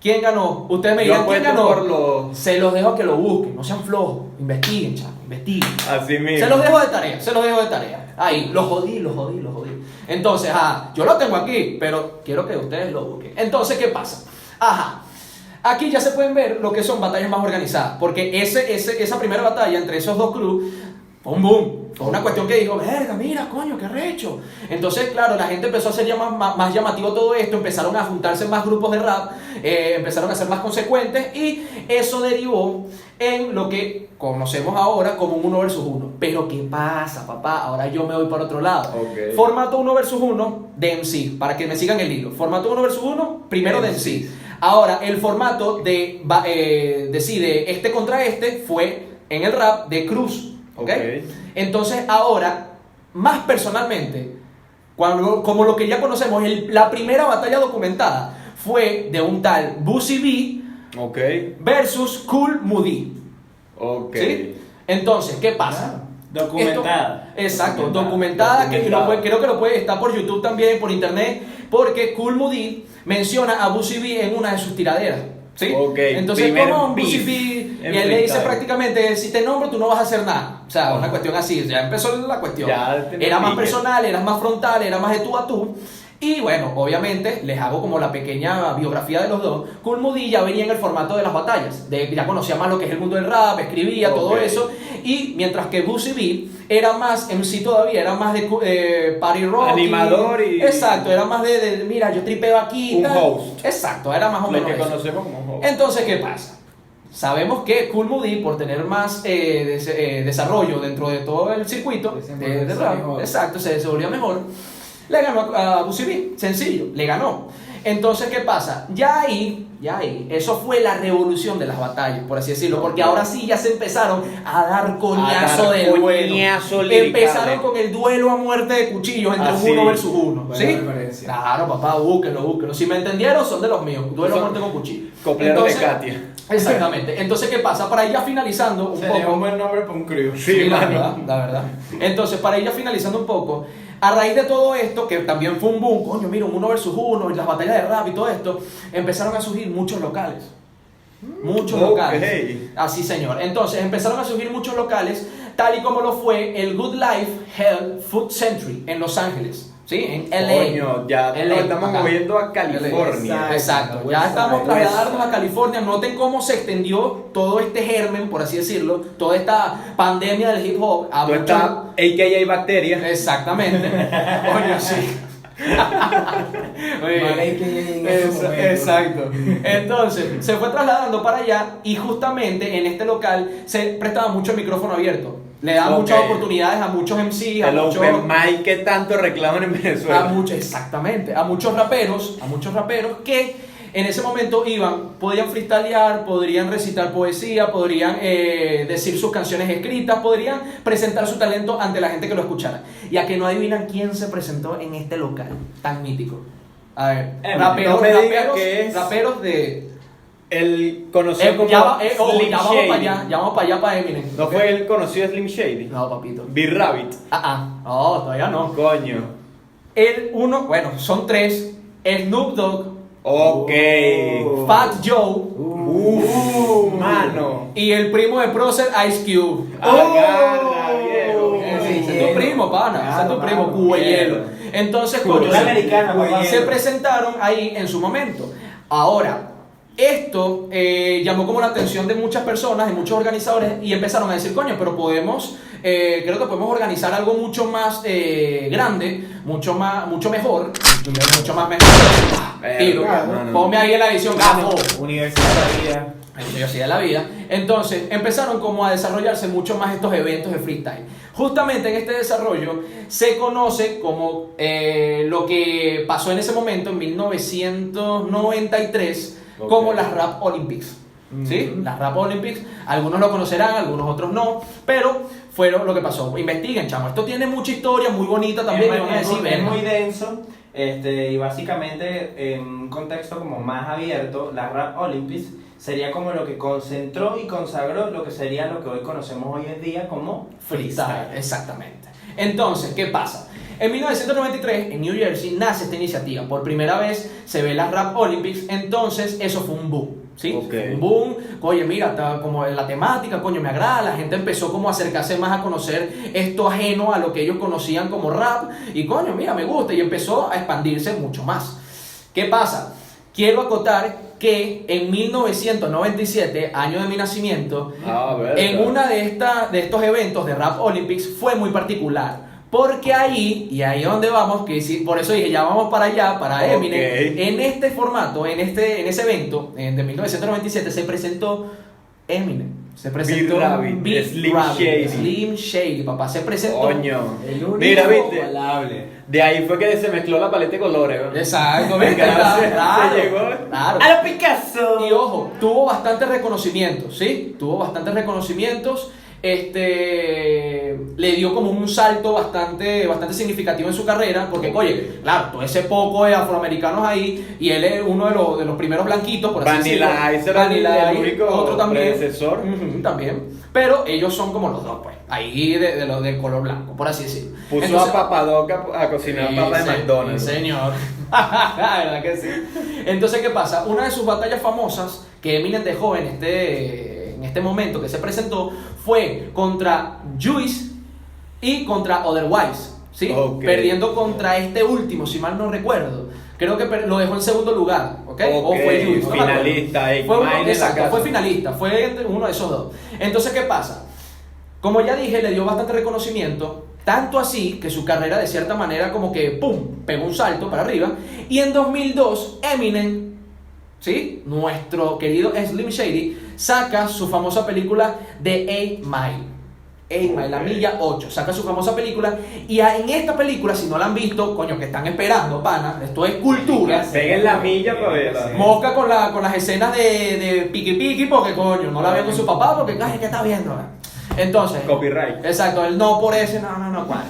¿Quién ganó? Ustedes me Yo dirán, ¿quién apuesto ganó? por los- Se los dejo que lo busquen, no sean flojos, investiguen, chavos, investiguen. Así mismo. Se los dejo de tarea, se los dejo de tarea. Ahí, los jodí. Entonces, yo lo tengo aquí, pero quiero que ustedes lo busquen. Entonces, ¿qué pasa? Aquí ya se pueden ver lo que son batallas más organizadas, porque esa primera batalla entre esos dos crews fue un boom. Fue una cuestión que dijo, verga, mira, coño, qué recho. Entonces, claro, la gente empezó a hacer ya más llamativo todo esto, empezaron a juntarse más grupos de rap, empezaron a ser más consecuentes y eso derivó en lo que conocemos ahora como un 1 versus 1. Pero ¿qué pasa, papá? Ahora yo me voy para otro lado. Ok. Formato 1 versus 1 de MC, para que me sigan el hilo. Formato 1 versus 1, primero de MC. Ahora, el formato de este contra este fue en el rap de Cruz. ¿Ok? Entonces, ahora, más personalmente, como lo que ya conocemos, la primera batalla documentada fue de un tal Boosie B Ok. versus Cool Moody. Ok. ¿Sí? Entonces, ¿qué pasa? Documentada. Exacto, documentada, que creo que lo puede estar por YouTube también, por internet, porque Cool Moody menciona a Boosie B en una de sus tiraderas. ¿Sí? Ok, Entonces, primer ¿cómo beef Boosie B? en Y él le dice freestyle. prácticamente, si te nombro tú no vas a hacer nada. O sea, una cuestión así, ya empezó la cuestión. Ya tenía Era más pique. personal, era más frontal, era más de tú a tú. Y bueno, obviamente les hago como la pequeña biografía de los dos. Cool Moody ya venía en el formato de las batallas, ya conocía más lo que es el mundo del rap, escribía, todo Ok. eso. Y mientras que Boosie B era más MC todavía, era más de party rock. Animador y- Exacto, era más mira, yo tripeo aquí. y Un tal. host. Exacto, era más o Lo menos que eso. conocemos como un host. Entonces, ¿qué pasa? Sabemos que Cool Moody, por tener más desarrollo dentro de todo el circuito de rap, mejor. exacto, se desenvolvía mejor, le ganó a Boosie B, sencillo, le ganó. Entonces, ¿qué pasa? Ya ahí, eso fue la revolución de las batallas, por así decirlo, porque ahora sí ya se empezaron a dar coñazo de coñazo duelo. lirical, Empezaron con el duelo a muerte de cuchillos entre Así. un 1 versus 1, Buena ¿sí? referencia. Claro, papá, búsquenlo. Si me entendieron, son de los míos. Duelo a Son muerte con cuchillo. copleros de Katia. Exactamente. Entonces, ¿qué pasa? Para ir ya finalizando un Sería poco. un buen nombre para un crew. Sí, la mano. verdad, la verdad. Entonces, para ir ya finalizando un poco, a raíz de todo esto, que también fue un boom, coño, mira, un 1 versus 1, y las batallas de rap y todo esto, empezaron a surgir muchos locales. Muchos Ok. locales. Así, señor. Entonces, empezaron a surgir muchos locales, tal y como lo fue el Good Life Health Food Century en Los Ángeles. ¿Sí? En LA. Coño, ya LA, nos estamos acá. moviendo a California. Exacto, West ya Side, estamos West trasladándonos Side. a California. Noten cómo se extendió todo este germen, por así decirlo, toda esta pandemia del hip hop a Tú muchos- estás AKA bacterias. Exactamente. Coño, sí. Oye, Mal AKA en ese momento. exacto. Entonces, se fue trasladando para allá y justamente en este local se prestaba mucho el micrófono abierto. Le daban Ok. muchas oportunidades a muchos MCs, a El muchos... open mic que tanto reclaman en Venezuela. Exactamente, a muchos raperos que en ese momento podían freestylear, podrían recitar poesía, podrían decir sus canciones escritas, podrían presentar su talento ante la gente que lo escuchara. Y a que no adivinan quién se presentó en este local tan mítico. A ver, no me digas que es- raperos de... El conocido como ya vamos Slim para Shady. allá, ya vamos para allá para Eminem. ¿No fue el conocido Slim Shady? No, papito. B-Rabbit. No, todavía no. Coño. Son tres. Snoop Dogg, Ok. Fat Joe Mano. y el primo de Prócer, Ice Cube. Agarra, viejo. Ese es tu primo, pana. Ese es tu Claro, primo, mano. Cubo de hielo. Entonces, coño, Cultura americana, papá. se presentaron ahí en su momento. Ahora, esto llamó como la atención de muchas personas, de muchos organizadores, y empezaron a decir, coño, pero creo que podemos organizar algo mucho más grande, mucho mejor, mucho más mejor. Tiro. Claro, Ponme ahí en la edición, gafo. Universidad de la vida. Universidad de la vida. Entonces empezaron como a desarrollarse mucho más estos eventos de freestyle. Justamente en este desarrollo se conoce como lo que pasó en ese momento, en 1993, como las Rap Olympics. ¿Sí? Las Rap Olympics, algunos lo conocerán, algunos otros no, pero fueron lo que pasó. Investiguen, chamo. Esto tiene mucha historia, muy bonita también. Es, van a decir, es "Verga". muy denso, y básicamente en un contexto como más abierto, las Rap Olympics sería como lo que concentró y consagró lo que sería lo que hoy conocemos hoy en día como freestyle. Exactamente. Entonces, ¿qué pasa? En 1993, en New Jersey, nace esta iniciativa. Por primera vez se ve las Rap Olympics, entonces eso fue un boom. ¿Sí? Ok. Un boom, oye, mira, está como la temática, coño, me agrada, la gente empezó como a acercarse más a conocer esto ajeno a lo que ellos conocían como rap, y coño, mira, me gusta, y empezó a expandirse mucho más. ¿Qué pasa? Quiero acotar que en 1997, año de mi nacimiento, en una de estos eventos de Rap Olympics fue muy particular. Porque ahí, y ahí es donde vamos, que sí, por eso dije, ya vamos para allá, para Eminem. En este formato, en ese evento de 1997 se presentó Eminem. Se presentó Big Rabbit, Slim Shady. Slim Shady, papá, se presentó. Coño. El único Mira, viste. palable. De ahí fue que se mezcló la paleta de colores. ¿no? Exacto, ¿viste? Claro, se Claro, llegó. claro. ¡A lo Picasso! Y ojo, tuvo bastantes reconocimientos, ¿sí? Tuvo bastantes reconocimientos. Le dio como un salto bastante significativo en su carrera, porque, oye, claro, todo ese poco de afroamericanos ahí, y él es uno de los primeros blanquitos, por así decirlo. Vanilla Ice era Vanilla el Ice, único otro también. predecesor. Ujú, también. Pero ellos son como los dos, pues, ahí de los del color blanco, por así decirlo. Puso Entonces, a Papadoca a cocinar papas de McDonald's. Sí, señor. La verdad que sí. Entonces, ¿qué pasa? Una de sus batallas famosas que Eminem dejó en este momento que se presentó fue contra Juice y contra Otherwise, ¿sí? Ok. Perdiendo contra este último, si mal no recuerdo. Creo que lo dejó en segundo lugar, ¿ok? O fue Juice. no me acuerdo. Finalista, Fue Mine en la exacto, casa. fue finalista, fue entre uno de esos dos. Entonces, ¿qué pasa? Como ya dije, le dio bastante reconocimiento, tanto así que su carrera de cierta manera como que ¡pum! Pegó un salto para arriba. Y en 2002, Eminem, ¿sí? Nuestro querido Slim Shady, saca su famosa película The 8 Mile. 8 Mile, la milla 8, saca su famosa película. Y en esta película, si no la han visto, coño, que están esperando, pana, esto es cultura. Peguen la milla para verla. Mosca con las escenas de piqui piqui, porque coño, no la ve con su papá, porque ay, ¿qué está viendo? Entonces, Copyright. exacto, el no por ese, no, ¿cuál?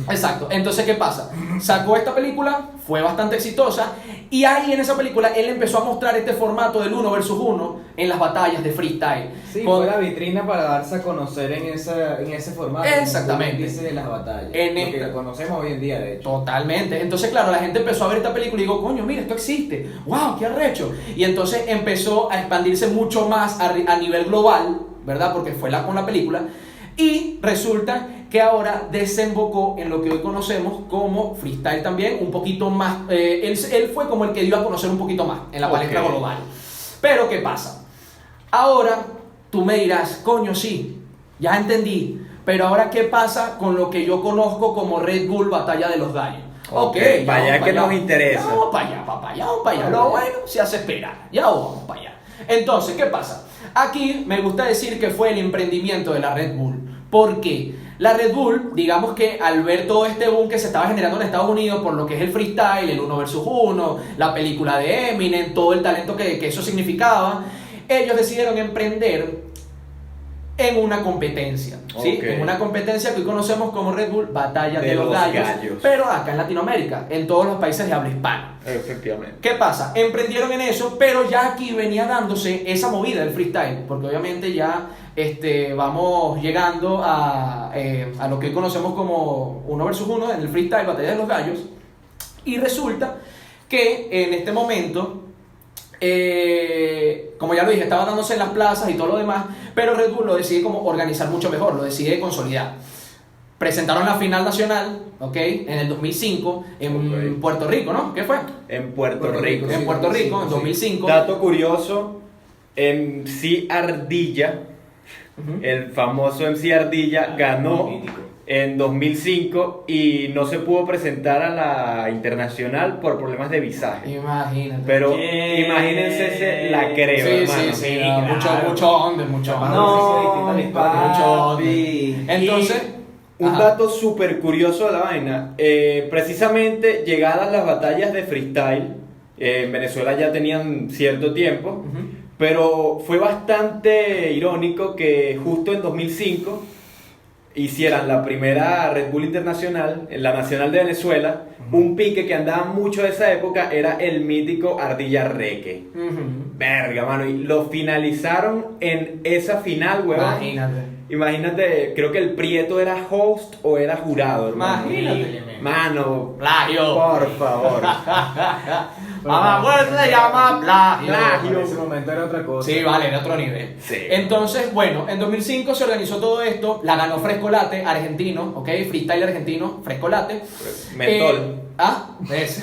Exacto, entonces, ¿qué pasa? Sacó esta película, fue bastante exitosa, y ahí en esa película él empezó a mostrar este formato del 1 versus 1 en las batallas de freestyle. Sí, Con- fue la vitrina para darse a conocer en ese formato. Exactamente. Como dice de las batallas. En lo que esta- conocemos hoy en día, de hecho. Totalmente. Entonces, claro, la gente empezó a ver esta película y digo, coño, mira, esto existe. ¡Wow! ¡Qué arrecho! Y entonces empezó a expandirse mucho más a nivel global, ¿verdad? Porque fue con la película. Y resulta que ahora desembocó en lo que hoy conocemos como freestyle también, un poquito más. Él fue como el que dio a conocer un poquito más en la palestra Ok. global. Pero, ¿qué pasa? Ahora tú me dirás, coño, sí, ya entendí. Pero ahora, ¿qué pasa con lo que yo conozco como Red Bull Batalla de los Gallos? Ok, ya para allá vamos que para nos interesa. Ya vamos para allá, papá, ya vamos para allá. Lo bueno se hace esperar, ya vamos para allá. Entonces, ¿qué pasa? Aquí me gusta decir que fue el emprendimiento de la Red Bull. ¿Por qué? La Red Bull, digamos que al ver todo este boom que se estaba generando en Estados Unidos por lo que es el freestyle, el 1 versus 1, la película de Eminem, todo el talento que eso significaba, ellos decidieron emprender en una competencia, ¿sí? Ok. En una competencia que hoy conocemos como Red Bull Batalla de los Gallos. pero acá en Latinoamérica, en todos los países de habla hispana. Efectivamente. ¿Qué pasa? Emprendieron en eso, pero ya aquí venía dándose esa movida del freestyle, porque obviamente ya vamos llegando a lo que hoy conocemos como 1 versus 1 en el freestyle, Batalla de los Gallos, y resulta que en este momento, como ya lo dije, estaba dándose en las plazas y todo lo demás, pero Red Bull lo decide como organizar mucho mejor, lo decide consolidar. Presentaron la final nacional, ¿ok? En el 2005 en Ok. Puerto Rico, ¿no? ¿Qué fue? En Puerto Puerto Rico. Rico. En Puerto Rico, en sí. 2005. Dato curioso, MC Ardilla el famoso MC Ardilla, ganó Mítico. en 2005 y no se pudo presentar a la internacional por problemas de visaje. Imagínate. Pero ¿Qué? imagínense, la creo, sí, hermano. sí, claro. mucho onda, mucho onda. No, mi papi. Entonces, Un ajá. dato súper curioso de la vaina, precisamente llegadas las batallas de freestyle, en Venezuela ya tenían cierto tiempo, Ujú. pero fue bastante irónico que justo en 2005 hicieran la primera Red Bull Internacional, en la Nacional de Venezuela. Un pique que andaba mucho de esa época era el mítico Ardilla Reque. Ujú. Verga, mano, y lo finalizaron en esa final, weón. Imagínate. Imagínate, creo que el Prieto era host o era jurado, hermano. Imagínate. Mano, Plagio. por favor. Mamá, bueno, se llama plagio. En ese momento era otra cosa. Sí, vale, era otro nivel. Sí. Entonces, bueno, en 2005 se organizó todo esto, la ganó Frescolate, argentino, ¿ok? Freestyle argentino, Frescolate. Mentol.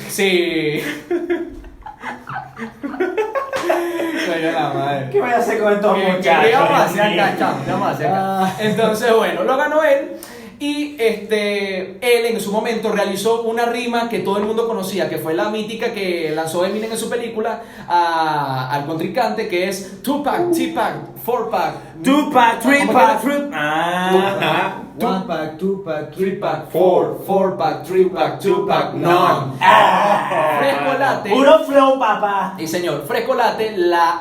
Sí. Coño, la madre. ¿Qué voy a hacer con estos ¿Qué muchachos? vamos a hacer acá, chamo? ¿Qué vamos a hacer acá? Entonces, bueno, lo ganó él. Y él en su momento realizó una rima que todo el mundo conocía, que fue la mítica que lanzó Eminem en su película al contrincante, que es 2-pack, 3-pack, 4-pack, 2-pack, 3-pack, ¿Cómo 3-pack. Ah. Ajá. One pack, two pack, three pack, 4-pack, 3-pack, 2-pack, none. Frescolate. Puro flow, papá. Y señor, Frescolate la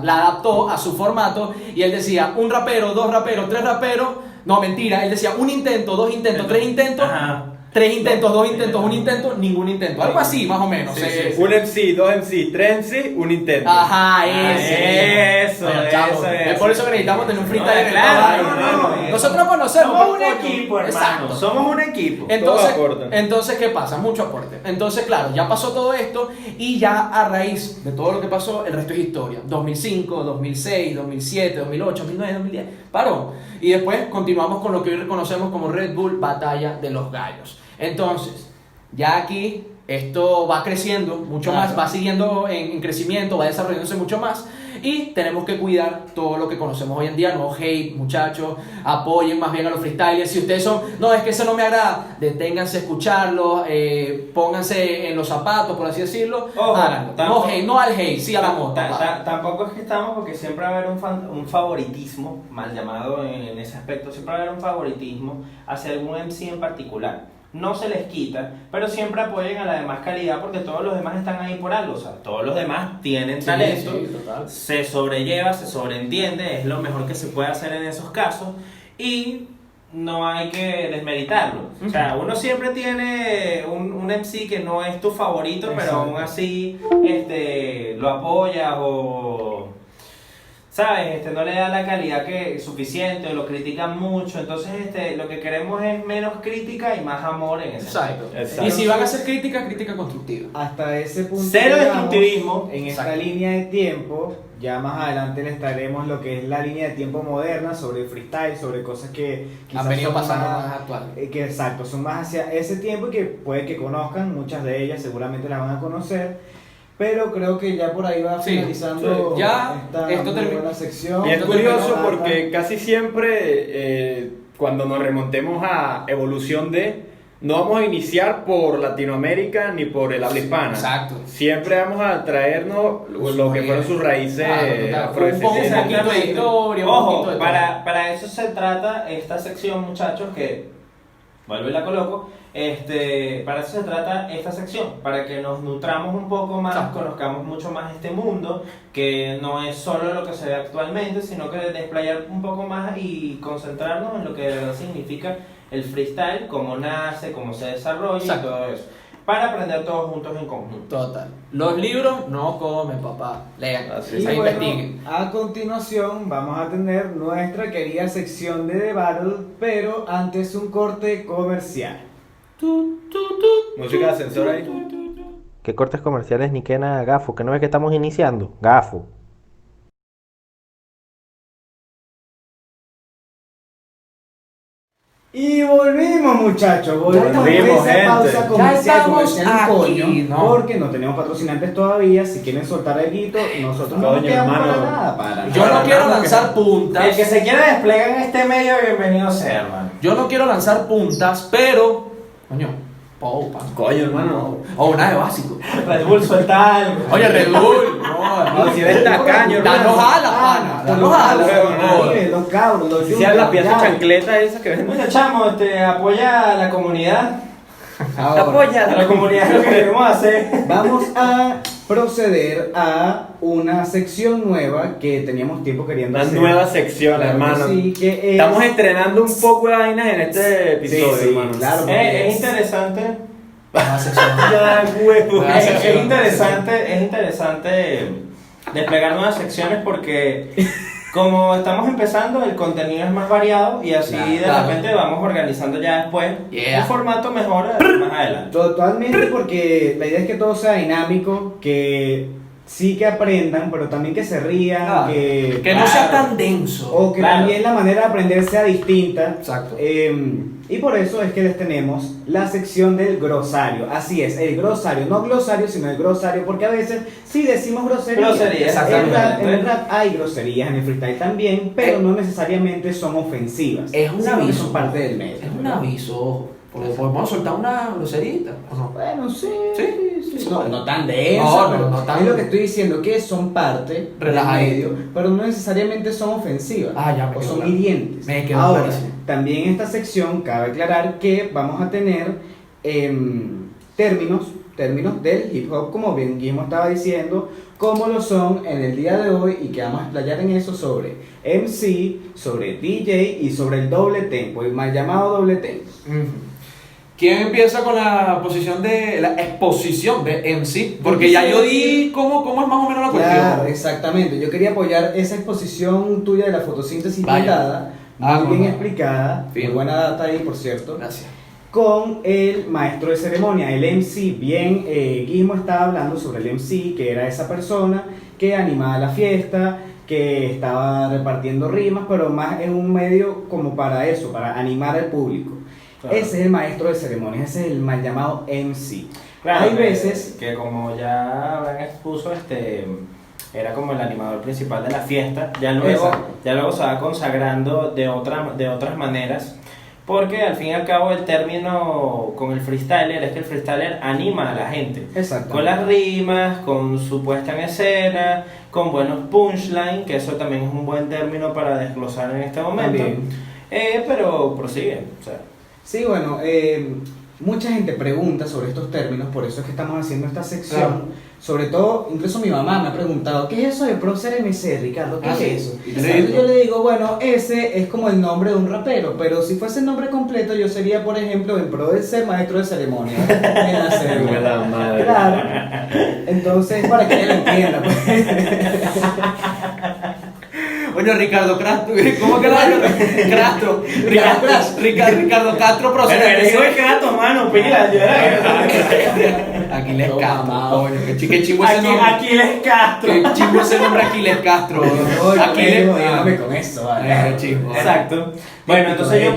adaptó a su formato y él decía un rapero, dos raperos, tres raperos. No, mentira, él decía un intento, dos intentos, tres intentos, Ajá. tres intentos, dos intentos, un intento, ningún intento. Algo así, más o menos. Sí, eh. sí. Un MC, dos MC, tres MC, un intento. Ajá, ese. Eso, Bueno, eso, chavo, eso. es por eso que necesitamos tener un freestyle en el Claro, trabajo. no. Nosotros conocemos. Somos un coño. equipo, hermano. Exacto. Somos un equipo. Entonces, Todos aportan. entonces, ¿qué pasa? Mucho aporte. Entonces, claro, ya pasó todo esto y ya a raíz de todo lo que pasó, el resto es historia. 2005, 2006, 2007, 2008, 2009, 2010. Paró. Y después continuamos con lo que hoy reconocemos como Red Bull Batalla de los Gallos. Entonces, ya aquí esto va creciendo mucho Claro. más, va siguiendo en crecimiento, va desarrollándose mucho más. Y tenemos que cuidar todo lo que conocemos hoy en día. No hate, muchachos. Apoyen más bien a los freestylers. Si ustedes son, no, es que eso no me agrada, deténganse a escucharlo. Pónganse en los zapatos, por así decirlo. Ojo, Háganlo. No tampoco- hate, no al hate, sí a la moto. Tampoco es que estamos, porque siempre va a haber un favoritismo, mal llamado en ese aspecto, siempre va a haber un favoritismo hacia algún MC en particular. No se les quita, pero siempre apoyen a la demás calidad porque todos los demás están ahí por algo. O sea, todos los demás tienen talento, sí, total. se sobrelleva, se sobreentiende, es lo mejor que se puede hacer en esos casos y no hay que desmeritarlo. O sea, uno siempre tiene un MC que no es tu favorito, pero Exacto. aún así lo apoyas o... ¿Sabes? No le da la calidad que suficiente o lo critican mucho. Entonces, lo que queremos es menos crítica y más amor en ese Exacto. aspecto. Exacto. Y si van a hacer crítica, crítica constructiva. Hasta ese punto. Cero llegamos destructivismo. En esta Exacto. línea de tiempo, ya más adelante les traeremos lo que es la línea de tiempo moderna sobre el freestyle, sobre cosas que Han venido son pasando más actuales. que exacto, son más hacia ese tiempo y que puede que conozcan, muchas de ellas seguramente las van a conocer. Pero creo que ya por ahí va Sí, finalizando sí. Ya, esta esto muy termina. buena sección. Y es Entonces, curioso Nada, porque casi siempre cuando nos remontemos a evolución de, no vamos a iniciar por Latinoamérica ni por el habla hispana. Exacto. Siempre vamos a traernos lo que fueron sus raíces Claro, afrodescendientes. un poquito de historia, un Ojo, poquito de todo. para eso se trata esta sección, muchachos, que vuelvo y la coloco. Para eso se trata esta sección, para que nos nutramos un poco más, Exacto. conozcamos mucho más este mundo, que no es solo lo que se ve actualmente, sino que desplayar un poco más y concentrarnos en lo que de verdad significa el freestyle, cómo nace, cómo se desarrolla Exacto. y todo eso, para aprender todos juntos en conjunto. Total. Los libros no comen, papá. Lean. Así Y Ahí bueno, investiguen. a continuación vamos a tener nuestra querida sección de The Battle, pero antes un corte comercial. Música de ascensor ahí. ¿Qué cortes comerciales ni qué nada, gafo? ¿Que no ves que estamos iniciando? Gafo. Y volvimos, muchachos, volvimos Volvimos, de esa pausa gente. comercial, Ya estamos comercial, aquí, coño, ¿no? porque no tenemos patrocinantes todavía. Si quieren soltar algo, nosotros no nos Coño, quedamos hermano. para nada, para Yo nada. no quiero nada, lanzar puntas. El que se quiera desplegar en este medio, bienvenido sea, hermano. Yo no quiero lanzar puntas, pero. Coño, Poupa. Coño, hermano. O una de básico. Red Bull suelta algo. Oye, Red Bull. No, No, si eres tacaño, hermano. danos alas, pana. Danos alas. Los cabros, los Si eres la pieza ya. chancleta esa que ves. Bueno, chamo, apoya a la comunidad. Ahora, A la comunidad es lo que queremos hacer. vamos a proceder a una sección nueva que teníamos tiempo queriendo Una hacer. nueva sección, Claro que hermano. sí, que es... Estamos estrenando un poco de vainas en este episodio, Sí, sí, hermano. claro. Es interesante. Nueva sección. Ya, huevo. Nueva sección. Es interesante desplegar nuevas secciones porque como estamos empezando, el contenido es más variado y así de Claro. repente vamos organizando ya después Yeah. un formato mejor más adelante. Totalmente, porque la idea es que todo sea dinámico, que sí que aprendan, pero también que se rían, Claro. que... Que no sea Claro. tan denso. O que Claro. también la manera de aprender sea distinta. Exacto. Y por eso es que les tenemos la sección del grosario. Así es, el grosario, no glosario, sino el grosario, porque a veces sí decimos groserías. Groserías, En el exactamente. rap hay groserías, en el freestyle también, pero no necesariamente son ofensivas. Es un sino que aviso. son parte del medio. Es un aviso, ojo. Porque podemos soltar una groserita. ¿O no? Bueno, sí. Sí, sí, No, puede. no tan densa, No, pero no tan- es lo que estoy diciendo, que son parte del Relajadito. medio, pero no necesariamente son ofensivas Ah, ya me o quedó son claro. hirientes. Me quedó Ahora, clarísimo. también en esta sección cabe aclarar que vamos a tener términos del hip hop, como bien Guillermo estaba diciendo, como lo son en el día de hoy y que vamos a explayar en eso sobre MC, sobre DJ y sobre el doble tempo, el mal llamado doble tempo. ¿Quién empieza con la posición de la exposición de MC? Porque ya yo di cómo es más o menos la cuestión. Claro, exactamente. Yo quería apoyar esa exposición tuya de la fotosíntesis Vaya. dada, Ah, muy bien no. explicada, Bien. muy buena data ahí, por cierto, Gracias. con el maestro de ceremonia, el MC. Bien, Guismo estaba hablando sobre el MC, que era esa persona que animaba la fiesta, que estaba repartiendo rimas, pero más en un medio como para eso, para animar al público. Claro. Ese es el maestro de ceremonias, ese es el mal llamado MC. Claro, Hay veces... que como ya Abraham expuso, era como el animador principal de la fiesta. Exacto. Ya luego se va consagrando de otras maneras. Porque al fin y al cabo el término con el freestyler es que el freestyler anima a la gente. Exacto. Con las rimas, con su puesta en escena, con buenos punchlines, que eso también es un buen término para desglosar en este momento. También. Pero prosigue. O sea, Sí, bueno, mucha gente pregunta sobre estos términos, por eso es que estamos haciendo esta sección. Claro. Sobre todo, incluso mi mamá me ha preguntado, ¿qué es eso de Prócer MC, Ricardo? ¿Qué Ah, es sí. eso? Y Entonces yo le digo, bueno, ese es como el nombre de un rapero, pero si fuese el nombre completo, yo sería, por ejemplo, el producer, maestro de ceremonia. En la ceremonia. Me la madre. Claro. Entonces, para que ella lo entienda, pues. Oye, Ricardo Castro, ¿cómo que la Castro? Ricardo Castro, procede. es Kratos, mano, pila. Aquiles Todo Castro, mamado. coño, qué chimbo ese nombre. Aquiles Castro. Qué chimbo ese nombre Aquiles Castro. Aquiles. Dígame con eso, vale. Chimbo. Exacto. Bueno, entonces yo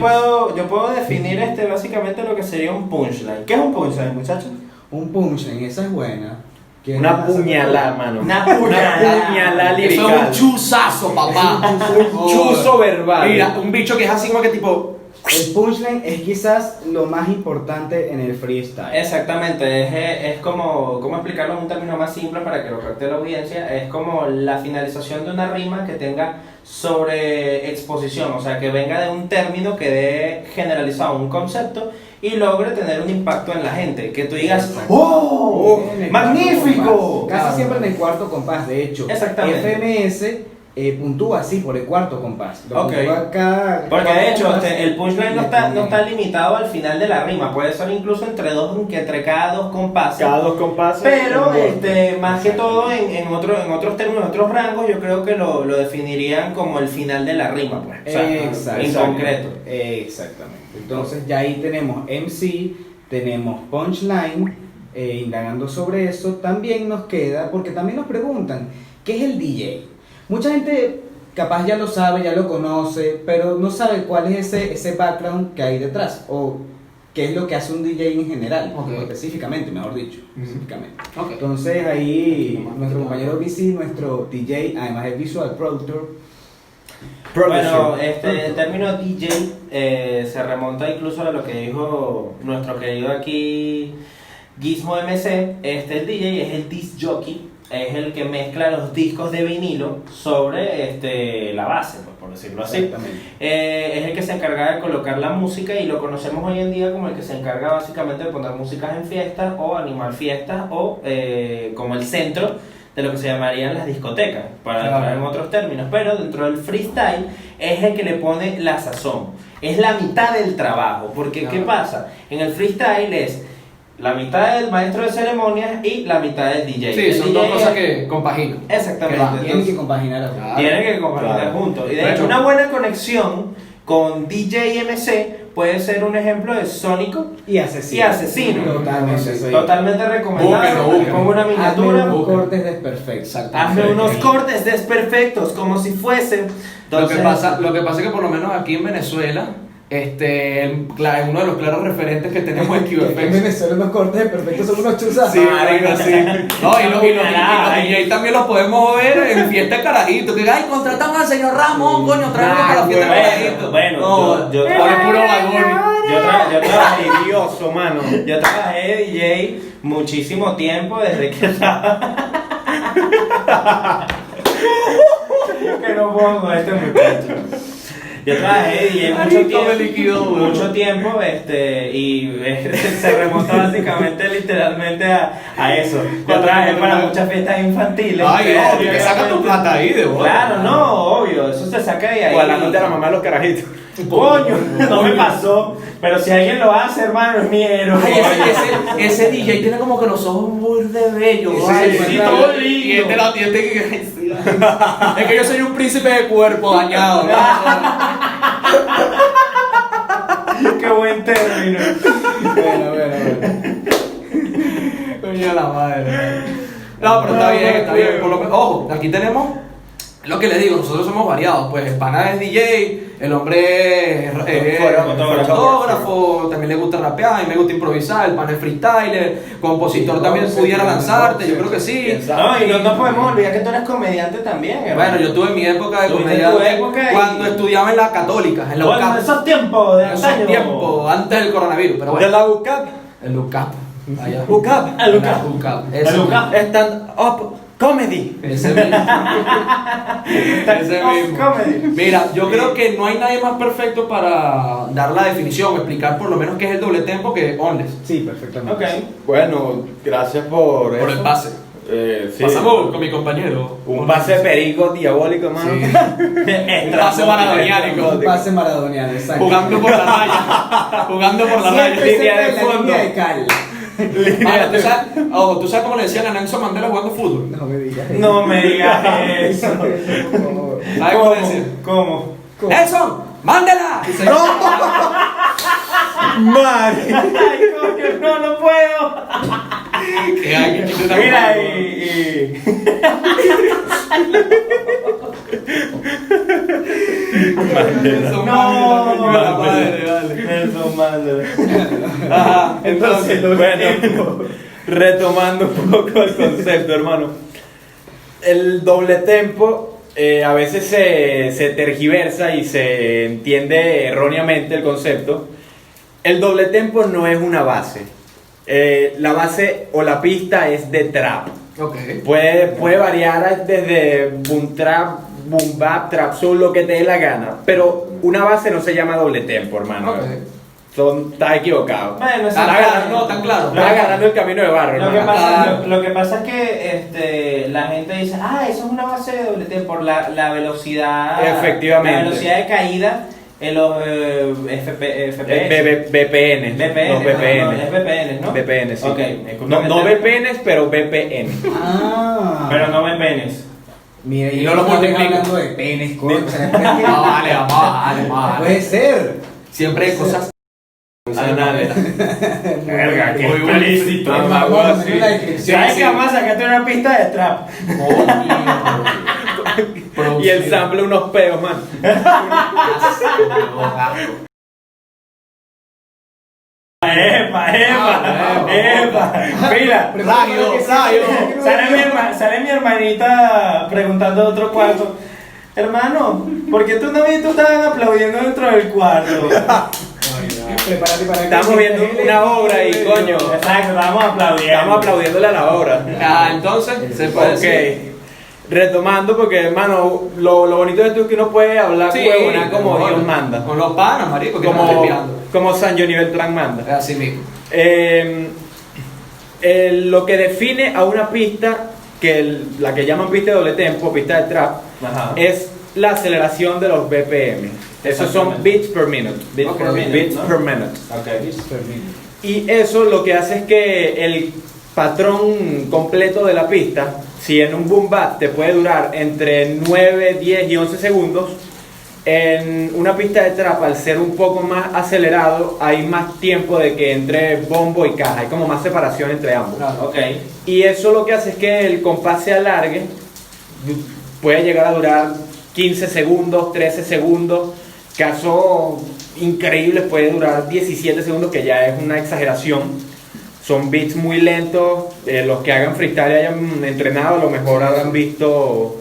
puedo definir básicamente lo que sería un punchline. ¿Qué es un punchline, muchachos? Un punchline, esa es buena. ¿Quién Una la hace? puñalada, mano. Una puñalada. Eso lirical. es un chuzazo, papá. Un chuzo verbal. Mira, un bicho que es así como que tipo. El punchline es quizás lo más importante en el freestyle. Exactamente, es como, ¿cómo explicarlo en un término más simple para que lo capte la audiencia? Es como la finalización de una rima que tenga sobre exposición, o sea, que venga de un término que dé generalizado un concepto y logre tener un impacto en la gente, que tú digas, Exacto. ¡oh! En el ¡Magnífico! cuarto compás. Casi Claro. siempre en el cuarto compás, de hecho. Exactamente. FMS puntúa así por el cuarto compás. Lo Ok. puntúa cada Porque de hecho compás el punchline no está limitado al final de la rima, puede ser incluso entre cada dos compases. Cada dos compases. Pero un golpe. más que todo en otros términos, en otros rangos, yo creo que lo definirían como el final de la rima, pues. O sea, Exacto. en concreto. Exactamente. Entonces ya ahí tenemos MC, tenemos punchline, indagando sobre eso. También nos queda, porque también nos preguntan, ¿qué es el DJ? Mucha gente capaz ya lo sabe, ya lo conoce, pero no sabe cuál es ese background que hay detrás, o qué es lo que hace un DJ en general, Ok. o específicamente, mejor dicho, Ujú. específicamente. Ok. Entonces ahí nuestro compañero BC, nuestro DJ, además es visual productor. Bueno, el término DJ se remonta incluso a lo que dijo nuestro querido aquí Gizmo MC. El DJ es el disc jockey, es el que mezcla los discos de vinilo sobre la base, pues, por decirlo así. Exactamente. Es el que se encarga de colocar la música y lo conocemos hoy en día como el que se encarga básicamente de poner músicas en fiestas o animar fiestas o como el centro de lo que se llamarían las discotecas, para Claro. entrar en otros términos, pero dentro del freestyle es el que le pone la sazón, es la mitad del trabajo, porque ¿qué Claro. pasa? En el freestyle es la mitad del maestro de ceremonias y la mitad del DJ. Sí, El son DJ dos cosas es- que compaginan. Exactamente. que van. Tienen entonces- que compaginar a Claro. tienen que compaginar Claro. juntos. Y de De hecho, hecho- una buena conexión con DJ MC puede ser un ejemplo de Sónico y asesino. y Asesino. Totalmente. soy- Totalmente recomendado. Búsquenlo, búsquenlo. Como una Hazme miniatura. unos cortes desperfectos. Exacto. Hazme unos Sí. cortes desperfectos, como si fuese. Lo que pasa es que por lo menos aquí en Venezuela, uno de los claros referentes que tenemos es En QFX. Venezuela los cortes desperfectos son unos chuzas. Sí, marico, sí. No, y los DJ también los podemos ver en fiesta de carajito. Que, ay, contratamos al señor Ramón, coño, tráeme para la fiesta de carajito. Bueno, No, yo pone puro vagón. Yo trabajé Envidioso, mano. Yo trabajé de DJ muchísimo tiempo desde que estaba. Que no puedo con este muchacho. Yo trabajé de DJ mucho Marico, tiempo. me liquidó, weón. Mucho tiempo, y se remonta básicamente, literalmente a eso. Yo trabajé para muchas fiestas infantiles. Ay, pero obvio, que saca tu plata ahí de bola. Claro, no, obvio, eso se saca de ahí. O hablándote a la mamá de los carajitos. Coño, no me pasó. Pero si alguien lo hace, hermano, es mi héroe. Ay, ese DJ tiene como que los ojos muy de bello. Sí, ¿vale? sí, Y claro. todo lindo. Y es que yo soy un príncipe de cuerpo dañado. Qué buen término. Bueno. Coño de la madre. No, pero está bien, está bien. Por lo menos, ojo, aquí tenemos lo que les digo, nosotros somos variados. Pues el pana es DJ, el hombre es fotógrafo, también le gusta rapear, a mí me gusta improvisar, el pana es freestyler, compositor también pudiera lanzarte, yo creo que sí. No, y no podemos olvidar que tú eres comediante también, hermano. Bueno, yo tuve mi época de Tuviste comedia tu época y- cuando estudiaba en la católica, en la Bueno, en UCAP. esos tiempos de En esos antaño. tiempos, antes del coronavirus, pero De bueno. la UCAP. El UCAP. Allá. UCAP. El UCAP. Ese El UCAP. Stand up comedy. Ese mismo. Ese mismo. Comedy. Mira, yo creo que no hay nadie más perfecto para dar la definición, explicar por lo menos qué es el doble tempo que Onles. Sí, perfectamente. Ok. Bueno, gracias por Por el pase. Sí. Pasamos con mi compañero. Un pase perico diabólico, mano. Sí. Un pase maradoniánico. Un pase maradoniano, exacto. Jugando por la raya. Jugando por la raya. Siempre se línea ve de la fondo. línea de cal. Mira, ¿tú sabes cómo le decían a Nelson Mandela jugando fútbol? No me digas. No me digas eso. Por favor. ¿Sabes cómo le decían? ¿Cómo? ¡Nelson! ¡Mándela! Y se- Madre. Ay, coño, no puedo. Que alguien que te está Mira, jugando. Nelson Mandela, coño de la madre, vale. Nelson Mandela. Ajá, entonces, Bueno, retomando un poco el concepto, hermano. El doble tempo a veces se tergiversa y se entiende erróneamente el concepto. El doble tempo no es una base. La base o la pista es de trap. ok. Puede variar desde boom trap, boom bap, trap soul, lo que te dé la gana. Pero una base no se llama doble tempo, hermano. Ok. Estás equivocado. Bueno, Tan claro, no, tan claro. Estás agarrando el camino de barro, Lo que, hermano. lo que pasa es que la gente dice, eso es una base de doble tempo por la velocidad. Efectivamente. La velocidad de caída en los FPS. VPN. VPN. Los VPN. No, es VPN, ¿no? VPN, sí. Ok, No, discúlpame no el término. VPNs, pero VPN. Ah. Pero no VPNs. Mira, Y yo no lo estaba multiplico. hablando de penes, coño. No, vale, vamos, No puede ser. Siempre hay cosas. Anales. Verga, qué Muy bueno. explícito. Mamá, Vamos a huevo, poner sí. la descripción. ¿Sabes sí. que vamos a sacarte una pista de trap? Y Y el sample unos peos, man. ¡Epa! Mira, Plagio. sale mi hermanita preguntando de otro cuarto. Hermano, ¿por qué tú no vi tú estaban aplaudiendo dentro del cuarto? Prepárate para que Estamos viendo una obra y coño. Exacto, estábamos aplaudiendo. Estamos aplaudiéndole a la obra. Entonces, se puede decir. Ok. Retomando, porque hermano, lo bonito de esto es que uno puede hablar huevona como Dios manda. Con los panas, marico, que están respirando. Como San Johnny Beltrán manda. Así mismo. Lo que define a una pista, la que llaman pista de doble tempo, pista de trap, Ajá. es la aceleración de los BPM. Esos son Exactamente. beats per minute. Beats Ok. per minute, Beats ¿no? per minute. Ok. Y eso lo que hace es que el patrón completo de la pista, si en un boom bap te puede durar entre 9, 10 y 11 segundos, en una pista de trap, al ser un poco más acelerado, hay más tiempo de que entre bombo y caja, hay como más separación entre ambos. Ok. Y eso lo que hace es que el compás se alargue, puede llegar a durar 15 segundos, 13 segundos, casos increíbles puede durar 17 segundos, que ya es una exageración. Son beats muy lentos, los que hagan freestyle y hayan entrenado, a lo mejor habrán visto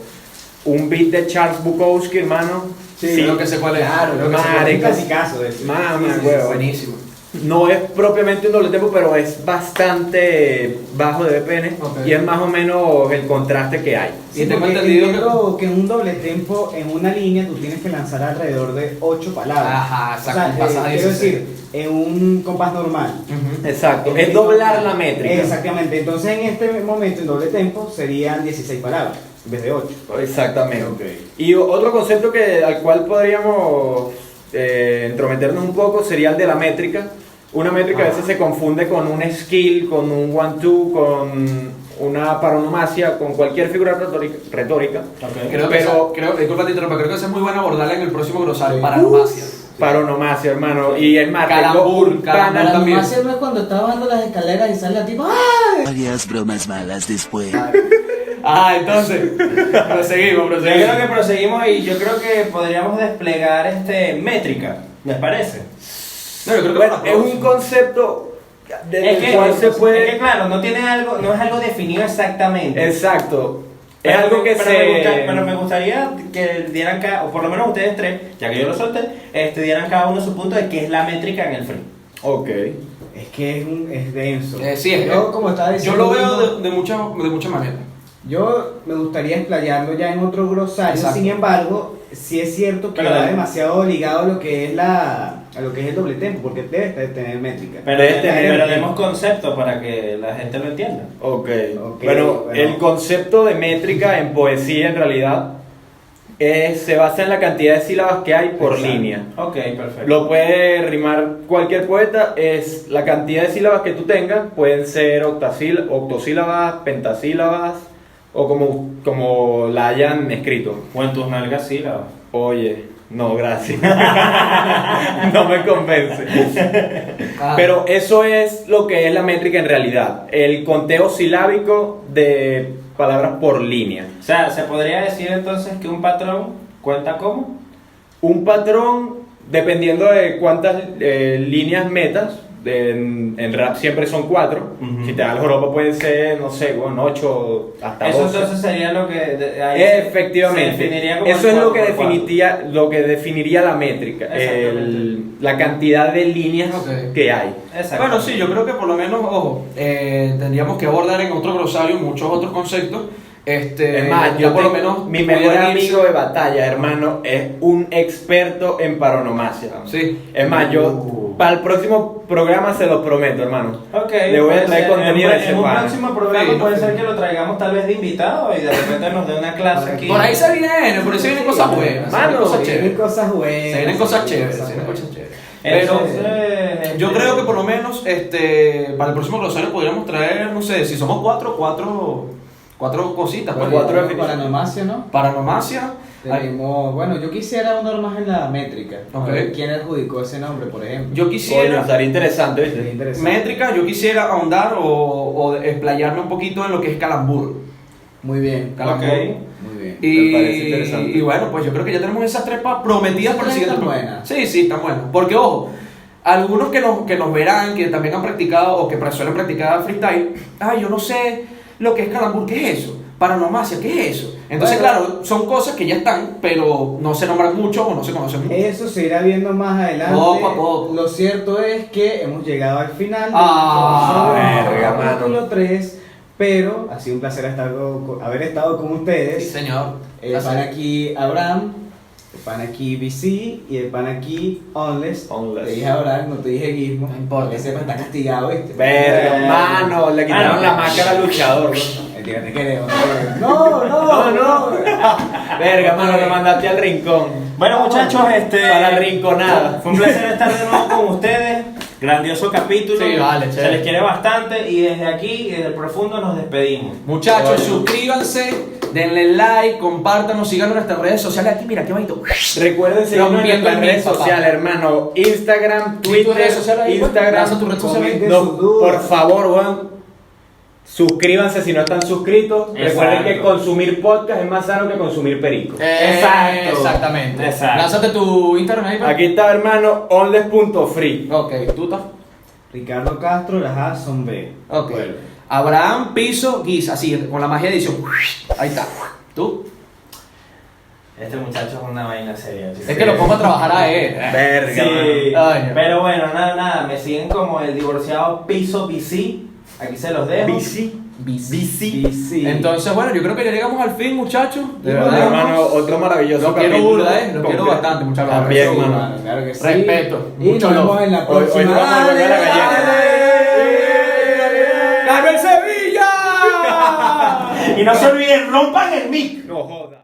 un beat de Charles Bukowski, hermano. Sí, creo que sé cuál es. Claro, Creo que sé es cuál un es. clasicazo de ese. Mamá, Sí, huevo. Buenísimo. No es propiamente un doble tempo, pero es bastante bajo de BPM Ok. y es más o menos el contraste que hay. Y tengo porque entendido entiendo que en un doble tempo, en una línea, tú tienes que lanzar alrededor de 8 palabras. Ajá, exacto, O sea, pasas a quiero 16. decir, en un compás normal. Exacto, es doblar la métrica. Exactamente. Entonces, en este momento, en doble tempo, serían 16 palabras en vez de 8. Exactamente. Ok. Y otro concepto al cual podríamos entrometernos un poco sería el de la métrica. Una métrica a veces se confunde con un skill, con un one-two, con una paronomasia, con cualquier figura retórica. Creo que disculpa te interrumpa, creo que esa es muy buena abordarla en el próximo glosario, paranomasia. Paronomasia, hermano. Y es más, Calambur, tengo un calambur. pana- La también. animación no es cuando está bajando las escaleras y sale la tipa. ¡Ah! Varias bromas malas después. Entonces, proseguimos. Yo creo que proseguimos y yo creo que podríamos desplegar métrica, ¿les parece? No, yo creo que Bueno, para es un próximo. concepto del Es que, cual se puede... es que, claro, no tiene algo, no es algo definido exactamente. Exacto. Es Pero algo que pero me gustaría que dieran cada, o por lo menos ustedes tres, ya que yo lo solté, dieran cada uno su punto de qué es la métrica en el free. Ok. Es que es denso. Sí, es Yo, como estaba yo diciendo, lo veo de muchas maneras. Yo me gustaría explayarlo ya en otro glosario, Exacto. sin embargo, sí es cierto que Pero va dale. demasiado ligado a lo que es a lo que es el doble tempo, porque debe tener métrica. Pero, Debe tener- pero demos concepto para que la gente lo entienda. Ok. Ok, Bueno, bueno. el concepto de métrica en poesía en realidad se basa en la cantidad de sílabas que hay por Exacto. línea. Ok, perfecto. Lo puede rimar cualquier poeta, es la cantidad de sílabas que tú tengas, pueden ser octosílabas, pentasílabas o como la hayan escrito. O en tus nalgas sílabas. Oye, no, gracias. No me convence. Ah. Pero eso es lo que es la métrica en realidad, el conteo silábico de palabras por línea. O sea, ¿se podría decir entonces que un patrón cuenta como? Un patrón, dependiendo de cuántas líneas metas, en rap siempre son 4. Ujú. Si te da el joropo pueden ser, no sé, 8 hasta 12. Eso entonces sería lo que... ahí se Efectivamente, definiría como eso el es lo que 4x4. definiría la métrica, Exactamente. la cantidad de líneas Ok. que hay. Exacto. Bueno, sí, yo creo que por lo menos, ojo, tendríamos que abordar en otro glosario muchos otros conceptos. Es más, yo por lo tengo menos mi mejor pudieran irse- amigo de batalla, hermano, es un experto en paronomasia. Sí. Es más, yo para el próximo programa se lo prometo, hermano. Ok, Le voy a puede traer ser. contenido de ese en un pana. próximo programa Sí, puede no, ser sí. que lo traigamos tal vez de invitado y de repente nos dé una clase aquí. Por ahí se vienen cosas buenas. Mano, se vienen cosas Se vienen chéveres. cosas buenas. Se vienen cosas se chéveres. vienen Se vienen cosas cosas chéveres. Pero Entonces, yo creo que por lo menos para el próximo glosario podríamos traer, no sé, si somos cuatro cositas. pues. Cuatro Para definiciones. Paranomasia, ¿no? Paranomasia. Tenemos, bueno, yo quisiera ahondar más en la métrica. Ok. A ver ¿quién adjudicó ese nombre, por ejemplo? Yo Coño, quisiera... estaría interesante, Sería ¿viste? interesante. Métrica, yo quisiera ahondar o explayarme un poquito en lo que es calambur. Muy bien. Calambur. Ok. Muy bien. Me parece interesante. Y bueno, pues yo creo que ya tenemos esas tres prometidas para el Esas siguiente están programa. buenas. Sí, están buenas. Porque ojo, algunos que nos verán, que también han practicado o que suelen practicar freestyle, yo no sé lo que es calambur, ¿qué es eso? Paranomasia, ¿qué es eso? Entonces, Bueno. claro, son cosas que ya están, pero no se nombran mucho o no se conocen mucho. Eso se irá viendo más adelante. Poco a poco. Lo cierto es que hemos llegado al final verga, del mano. capítulo 3, pero ha sido un placer haber estado con Sí, ustedes. señor. El pan aquí Abraham, el pan aquí BC y el pan aquí Onless. Onless. Te dije Abraham, no te dije Guismo. No importa. Que sepa, está castigado, ¿viste? Verga, hermano, le quitaron Ah, la no. máscara al luchador. Mentira, te queremos. No. Verga, mano, lo mandaste al rincón. Bueno, muchachos, Para la rinconada. fue un placer estar de nuevo con ustedes. Grandioso capítulo. Sí, vale, Se chévere. les quiere bastante y desde aquí, desde el profundo, nos despedimos. Muchachos, Bueno. suscríbanse, denle like, compártanos, síganos en nuestras redes sociales. Aquí, mira, qué bonito. Recuerden seguirnos en Rompiendo nuestras el redes mito, papá. sociales, hermano. Instagram, ¿Y Twitter, tus redes sociales ahí, pues? Instagram. Lanza tus redes sociales. Comenten No, sus dudas. por favor, weón. Suscríbanse si no están suscritos. Recuerden Exacto. que consumir podcast es más sano que consumir perico. Exacto. Exactamente. Exacto. Lánzate tu Instagram ahí, pues. Aquí está, hermano, onles.free. Ok, tú estás. Ricardo Castro, las A son B. Ok. Bueno. Abraham Piso Guis, así, con la magia de edición. Ahí está. ¿Tú? Este muchacho es una vaina seria, chicos. Es que lo pongo a trabajar a él. Verga, Sí, Ay, no. pero bueno, nada, me siguen como el divorciado Piso BC. Aquí se los dejo. Bici. BC. Entonces, bueno, yo creo que ya llegamos al fin, muchachos. De Y verdad. bueno, Hermano, otro maravilloso Lo quiero capítulo. burda, Lo quiero Completo. bastante, muchachos. También, Respeto, mano. Hermano, claro que sí. Respeto. Y Mucho nos vemos love. en la Hoy próxima. nos vamos a volver a la galleta. ¡Ganó el Sevilla! Y no se olviden, rompan el mic. No joda.